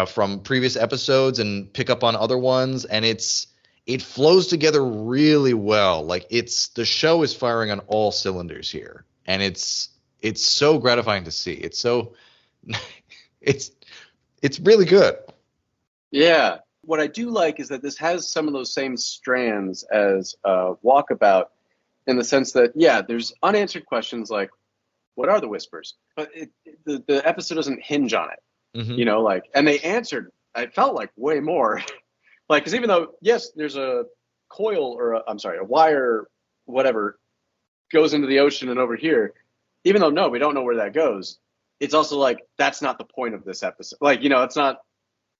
from previous episodes and pick up on other ones, and it flows together really well. Like, the show is firing on all cylinders here, and it's so gratifying to see. It's so it's really good. Yeah. What I do like is that this has some of those same strands as Walkabout, in the sense that, there's unanswered questions like, what are the whispers? But the episode doesn't hinge on it. You know, like, and they answered, I felt like way more. Like, because even though, yes, there's a coil or a wire, whatever, goes into the ocean and over here, even though, no, we don't know where that goes. It's also like, that's not the point of this episode. Like, you know,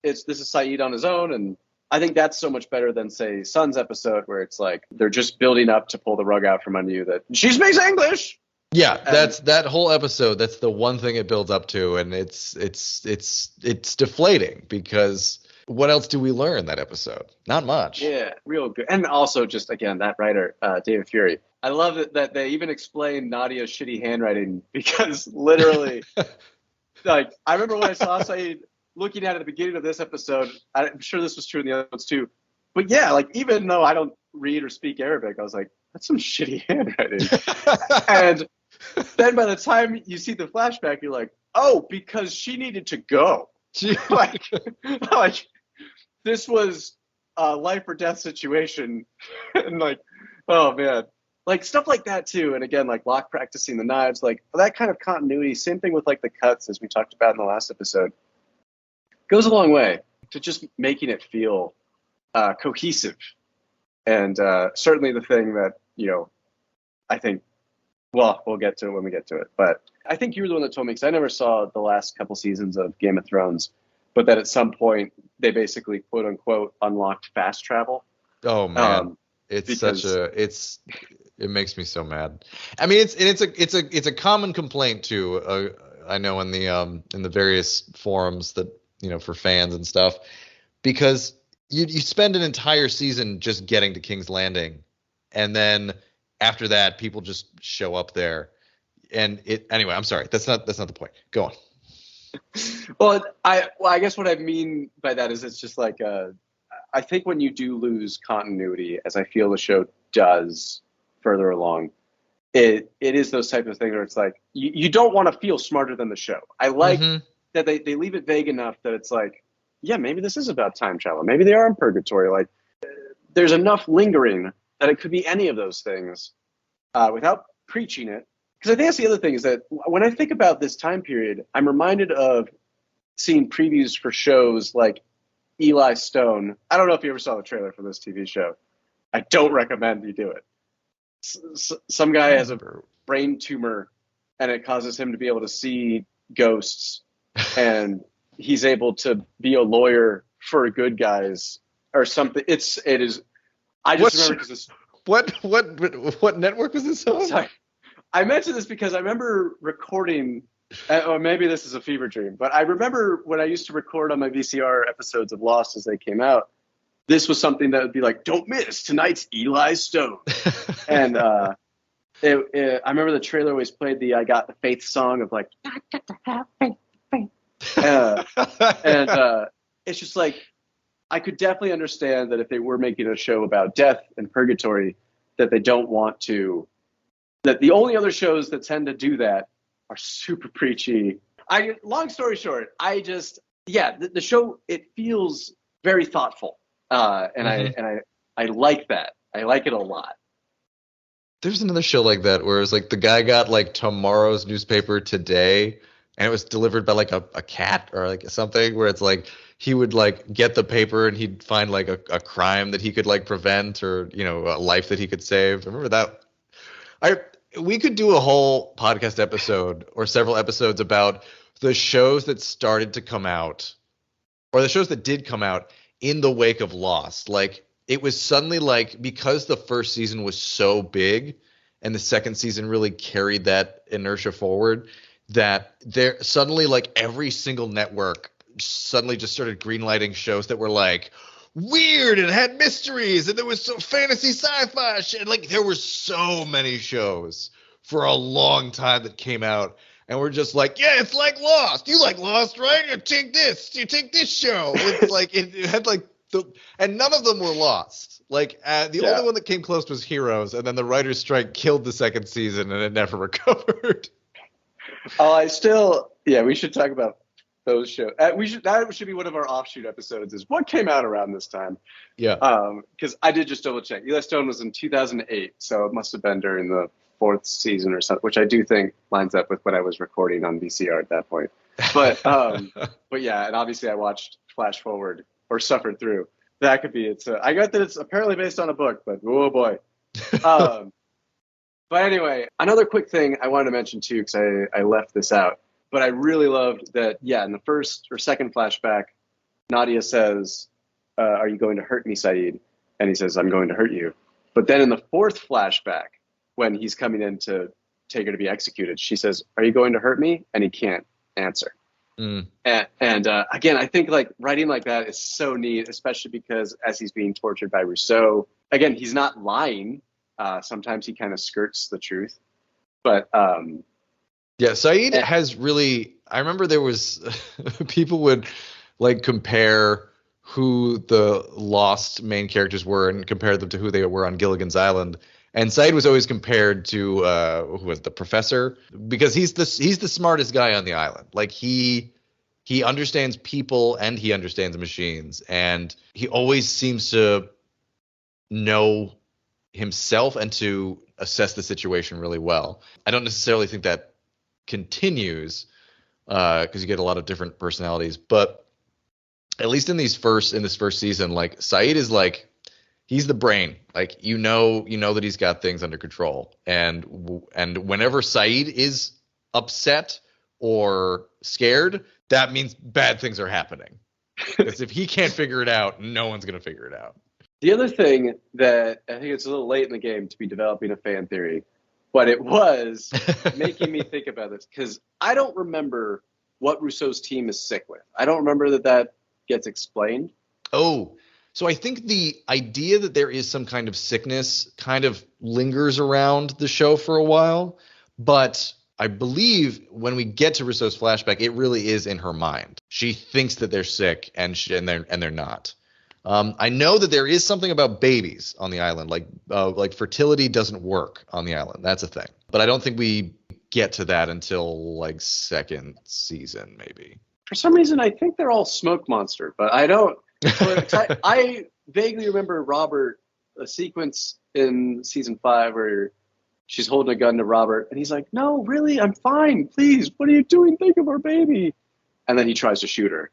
this is Sayid on his own. And I think that's so much better than, say, Sun's episode, where it's like, they're just building up to pull the rug out from under you that she speaks English. Yeah, that's that whole episode. That's the one thing it builds up to, and it's deflating, because what else do we learn that episode? Not much. Yeah, real good. And also, just again, that writer, David Fury. I love it that they even explain Nadia's shitty handwriting, because literally, like, I remember when I saw Sayid looking at it at the beginning of this episode. I'm sure this was true in the other ones too. But yeah, like, even though I don't read or speak Arabic, I was like, that's some shitty handwriting. And then by the time you see the flashback, you're like, oh, because she needed to go. like this was a life or death situation. And like, oh man, like stuff like that too. And again, like Locke practicing the knives, like that kind of continuity. Same thing with like the cuts, as we talked about in the last episode, goes a long way to just making it feel cohesive. And certainly the thing that, you know, I think, well, we'll get to it when we get to it. But I think you were the one that told me, because I never saw the last couple seasons of Game of Thrones, but that at some point they basically, quote unquote, unlocked fast travel. Oh man, it makes me so mad. I mean, it's a common complaint too. I know in the various forums that, you know, for fans and stuff, because you spend an entire season just getting to King's Landing, and then after that, people just show up there, and anyway. I'm sorry, that's not the point. Go on. Well, I guess what I mean by that is, it's just like I think when you do lose continuity, as I feel the show does further along, it is those type of things where it's like you don't want to feel smarter than the show. I like that they leave it vague enough that it's like, yeah, maybe this is about time travel. Maybe they are in purgatory. Like, there's enough lingering that it could be any of those things without preaching it. Because I think that's the other thing, is that when I think about this time period, I'm reminded of seeing previews for shows like Eli Stone. I don't know if you ever saw the trailer for this TV show. I don't recommend you do it. Some guy has a brain tumor, and it causes him to be able to see ghosts, and he's able to be a lawyer for good guys or something. It is. I just remember because it's. What network was this on? Sorry. I mentioned this because I remember recording, or maybe this is a fever dream, but I remember when I used to record on my VCR episodes of Lost as they came out, this was something that would be like, don't miss tonight's Eli Stone. And I remember the trailer always played the I Got the Faith song of like, I got to have faith. And it's just like, I could definitely understand that if they were making a show about death and purgatory, that they don't want to, that the only other shows that tend to do that are super preachy. Long story short, the show, it feels very thoughtful. And I like that. I like it a lot. There's another show like that where it's like the guy got like tomorrow's newspaper today, and it was delivered by like a cat or like something, where it's like he would like get the paper and he'd find like a crime that he could like prevent, or, you know, a life that he could save. Remember that? We could do a whole podcast episode or several episodes about the shows that started to come out, or the shows that did come out in the wake of Lost. Like, it was suddenly like, because the first season was so big and the second season really carried that inertia forward, that there suddenly, like, every single network suddenly just started greenlighting shows that were like weird and had mysteries, and there was some fantasy sci-fi shit. Like, there were so many shows for a long time that came out, and we're just like, yeah, it's like Lost. You like Lost, right? You take this show. It's like, it had like and none of them were Lost. Like, the only one that came close was Heroes, and then the writer's strike killed the second season, and it never recovered. We should talk about those shows. That should be one of our offshoot episodes, is what came out around this time. Yeah. Because I did just double check. Eli Stone was in 2008, so it must have been during the fourth season or something, which I do think lines up with what I was recording on VCR at that point. But yeah, and obviously I watched Flash Forward or suffered through. That could be it. I got that it's apparently based on a book, but oh boy. But anyway, another quick thing I wanted to mention too, because I left this out, but I really loved that. Yeah, in the first or second flashback, Nadia says, "Are you going to hurt me, Sayid?" And he says, "I'm going to hurt you." But then in the fourth flashback, when he's coming in to take her to be executed, she says, "Are you going to hurt me?" And he can't answer. And again, I think like writing like that is so neat, especially because as he's being tortured by Rousseau, again, he's not lying. Sometimes he kind of skirts the truth, but yeah, Sayid has really. I remember there was people would like compare who the lost main characters were and compare them to who they were on Gilligan's Island. And Sayid was always compared to who was the professor, because he's the smartest guy on the island. Like he understands people and he understands machines, and he always seems to know himself and to assess the situation really well. I don't necessarily think that continues because you get a lot of different personalities, but at least in this first season, like Sayid is like, he's the brain. Like you know that he's got things under control, and whenever Sayid is upset or scared, that means bad things are happening. Because if he can't figure it out, no one's gonna figure it out. The other thing that I think it's a little late in the game to be developing a fan theory, but it was making me think about this, because I don't remember what Rousseau's team is sick with. I don't remember that gets explained. Oh, so I think the idea that there is some kind of sickness kind of lingers around the show for a while, but I believe when we get to Rousseau's flashback, it really is in her mind. She thinks that they're sick, and they're not. I know that there is something about babies on the island, like fertility doesn't work on the island. That's a thing, but I don't think we get to that until like second season, maybe. For some reason, I think they're all smoke monster, but I don't. I vaguely remember Robert, a sequence in season 5 where she's holding a gun to Robert, and he's like, "No, really, I'm fine. Please, what are you doing? Think of our baby." And then he tries to shoot her.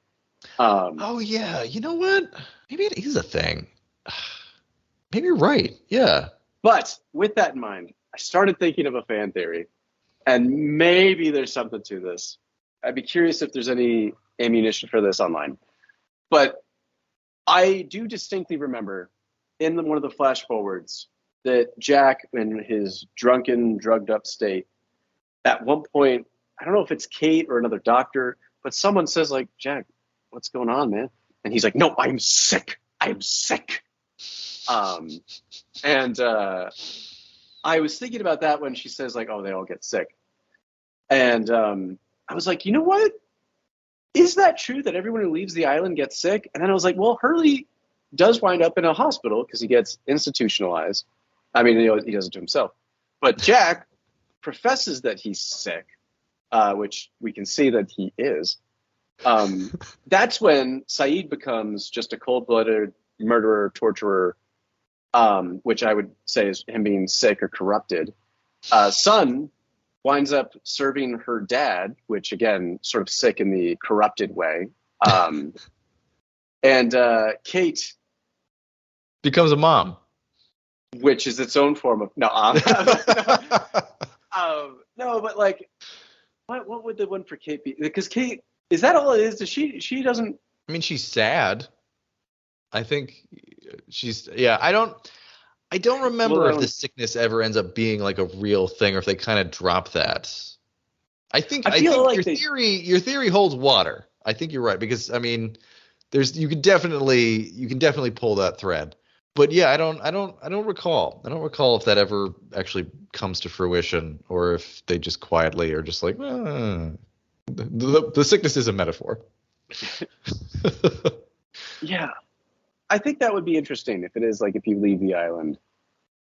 Oh yeah, you know what? Maybe it is a thing. Maybe you're right. Yeah. But with that in mind, I started thinking of a fan theory, and maybe there's something to this. I'd be curious if there's any ammunition for this online. But I do distinctly remember in one of the flash forwards that Jack, in his drunken, drugged up state, at one point, I don't know if it's Kate or another doctor, but someone says like, "Jack, what's going on, man?" And he's like, "No, I'm sick. I'm sick." And I was thinking about that when she says like, "Oh, they all get sick." And I was like, you know what? Is that true that everyone who leaves the island gets sick? And then I was like, well, Hurley does wind up in a hospital because he gets institutionalized. I mean, he does it to himself. But Jack professes that he's sick, which we can see that he is. That's when Sayid becomes just a cold-blooded murderer, torturer, which I would say is him being sick or corrupted. Sun winds up serving her dad, which again, sort of sick in the corrupted way. And Kate becomes a mom, which is its own form of no, but like, what would the one for Kate be? Because Kate, is that all it is? Does she doesn't? I mean, she's sad. I think she's I don't remember if the sickness ever ends up being like a real thing, or if they kind of drop that. I think like your theory holds water. I think you're right, because I mean, you can definitely pull that thread. But yeah, I don't recall. I don't recall if that ever actually comes to fruition, or if they just quietly are just like, the sickness is a metaphor. Yeah. I think that would be interesting if it is like, if you leave the island,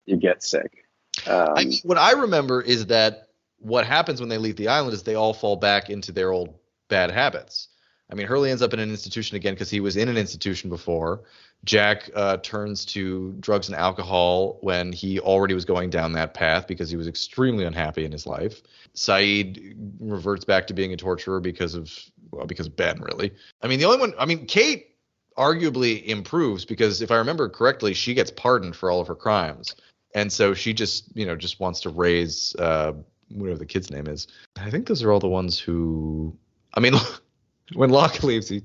you get sick. I mean, what I remember is that what happens when they leave the island is they all fall back into their old bad habits. I mean, Hurley ends up in an institution again because he was in an institution before. Jack turns to drugs and alcohol when he already was going down that path because he was extremely unhappy in his life. Sayid reverts back to being a torturer because of Ben, really. I mean, the only one, I mean, Kate arguably improves because if I remember correctly, she gets pardoned for all of her crimes. And so she just wants to raise whatever the kid's name is. I think those are all the ones who, I mean, when Locke leaves, he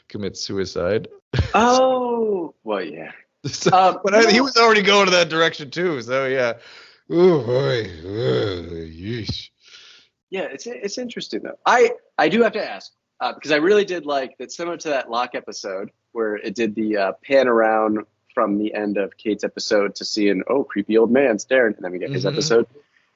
commits suicide. Oh, well, yeah. But he was already going to that direction too, so yeah. Oh boy. Yeesh. Yeah, it's interesting though. I do have to ask because I really did like that, similar to that Locke episode where it did the pan around from the end of Kate's episode to seeing creepy old man staring, and then we get his episode.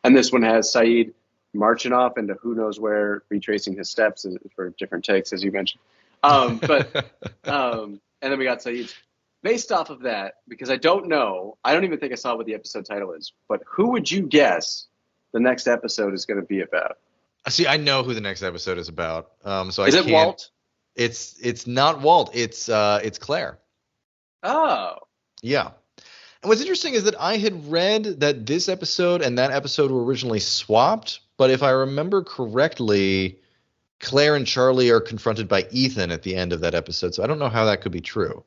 And this one has Sayid marching off into who knows where, retracing his steps for different takes, as you mentioned. And then we got Sayid. Based off of that, because I don't even think I saw what the episode title is, but who would you guess the next episode is going to be about? See, I know who the next episode is about. Is it Walt? It's not Walt. It's Claire. Oh. Yeah. And what's interesting is that I had read that this episode and that episode were originally swapped, but if I remember correctly, Claire and Charlie are confronted by Ethan at the end of that episode, so I don't know how that could be true.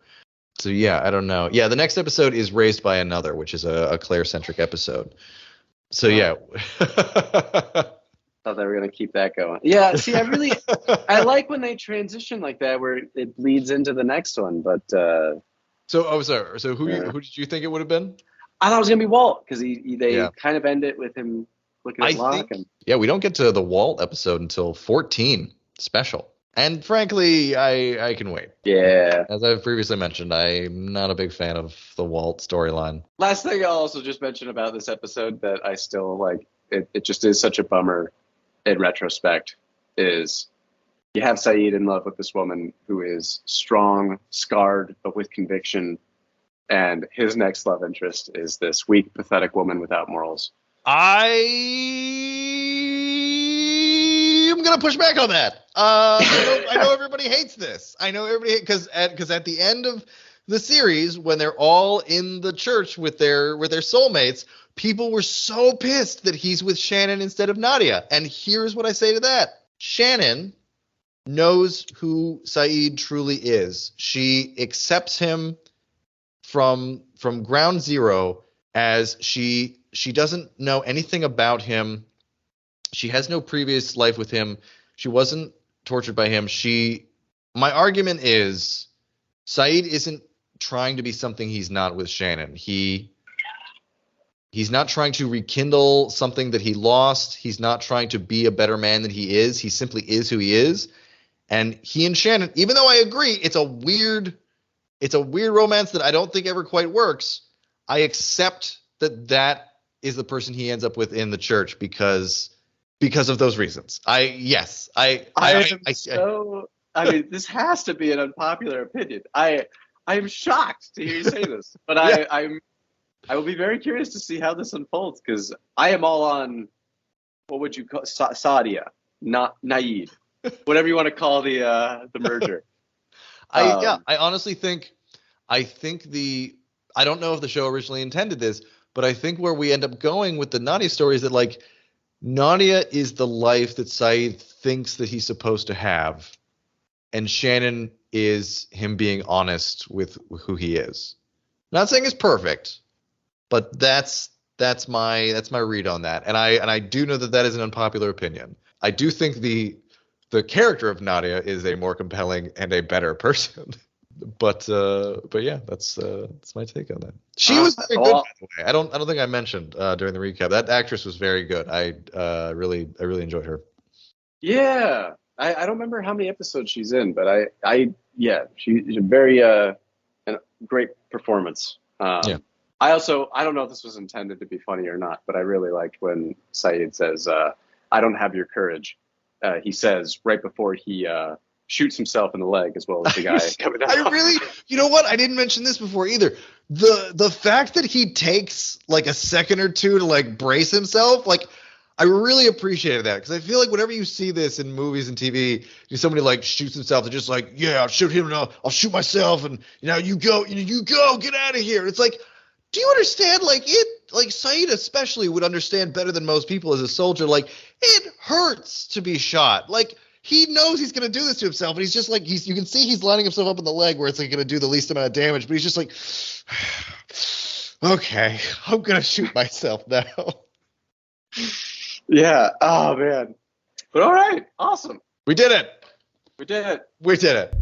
So yeah, I don't know. Yeah, the next episode is Raised by Another, which is a Claire-centric episode. So yeah. Thought they were going to keep that going. Yeah, see, I like when they transition like that where it bleeds into the next one, but... So who did you think it would have been? I thought it was going to be Walt, because they kind of end it with him looking at Locke. Yeah, we don't get to the Walt episode until 14, special. And frankly, I can wait. Yeah. As I've previously mentioned, I'm not a big fan of the Walt storyline. Last thing I'll also just mention about this episode that I still like, it just is such a bummer in retrospect, is you have Sayid in love with this woman who is strong, scarred, but with conviction. And his next love interest is this weak, pathetic woman without morals. I'm going to push back on that. I know everybody hates this. I know everybody because at the end of the series, when they're all in the church with their soulmates, people were so pissed that he's with Shannon instead of Nadia. And here's what I say to that. Shannon knows who Sayid truly is. She accepts him from ground zero, as she doesn't know anything about him. She has no previous life with him. She wasn't tortured by him. My argument is Sayid isn't trying to be something he's not with Shannon. He's not trying to rekindle something that he lost. He's not trying to be a better man than he is. He simply is who he is. And he and Shannon, even though I agree it's a weird romance that I don't think ever quite works, I accept that is the person he ends up with in the church because of those reasons. This has to be an unpopular opinion. I am shocked to hear you say this, but I will be very curious to see how this unfolds, because I am all on, what would you call Sadia, not Naid, whatever you want to call the merger. I honestly think I don't know if the show originally intended this, but I think where we end up going with the Nadia story is that, like, Nadia is the life that Sayid thinks that he's supposed to have, and Shannon is him being honest with who he is. Not saying it's perfect, but that's my read on that. And I do know that is an unpopular opinion. I do think the character of Nadia is a more compelling and a better person. But yeah, that's my take on that. She was very good, by the way. I don't think I mentioned during the recap, that actress was very good. I really enjoyed her. Yeah, I don't remember how many episodes she's in, but she's a very great performance. Yeah. I don't know if this was intended to be funny or not, but I really liked when Sayid says, "I don't have your courage." He says right before he shoots himself in the leg, as well as the guy coming out. You know what? I didn't mention this before either. The fact that he takes like a second or two to like brace himself, like, I really appreciated that because I feel like whenever you see this in movies and TV, somebody like shoots himself, they're just like, yeah, I'll shoot him, and I'll shoot myself, and you go, get out of here. It's like, do you understand? Like Sayid especially would understand better than most people as a soldier. Like, it hurts to be shot. Like, he knows he's going to do this to himself, and he's just like, you can see he's lining himself up in the leg where it's like going to do the least amount of damage, but he's just like, okay, I'm going to shoot myself now. Yeah. Oh, man. But all right. Awesome. We did it. We did it. We did it.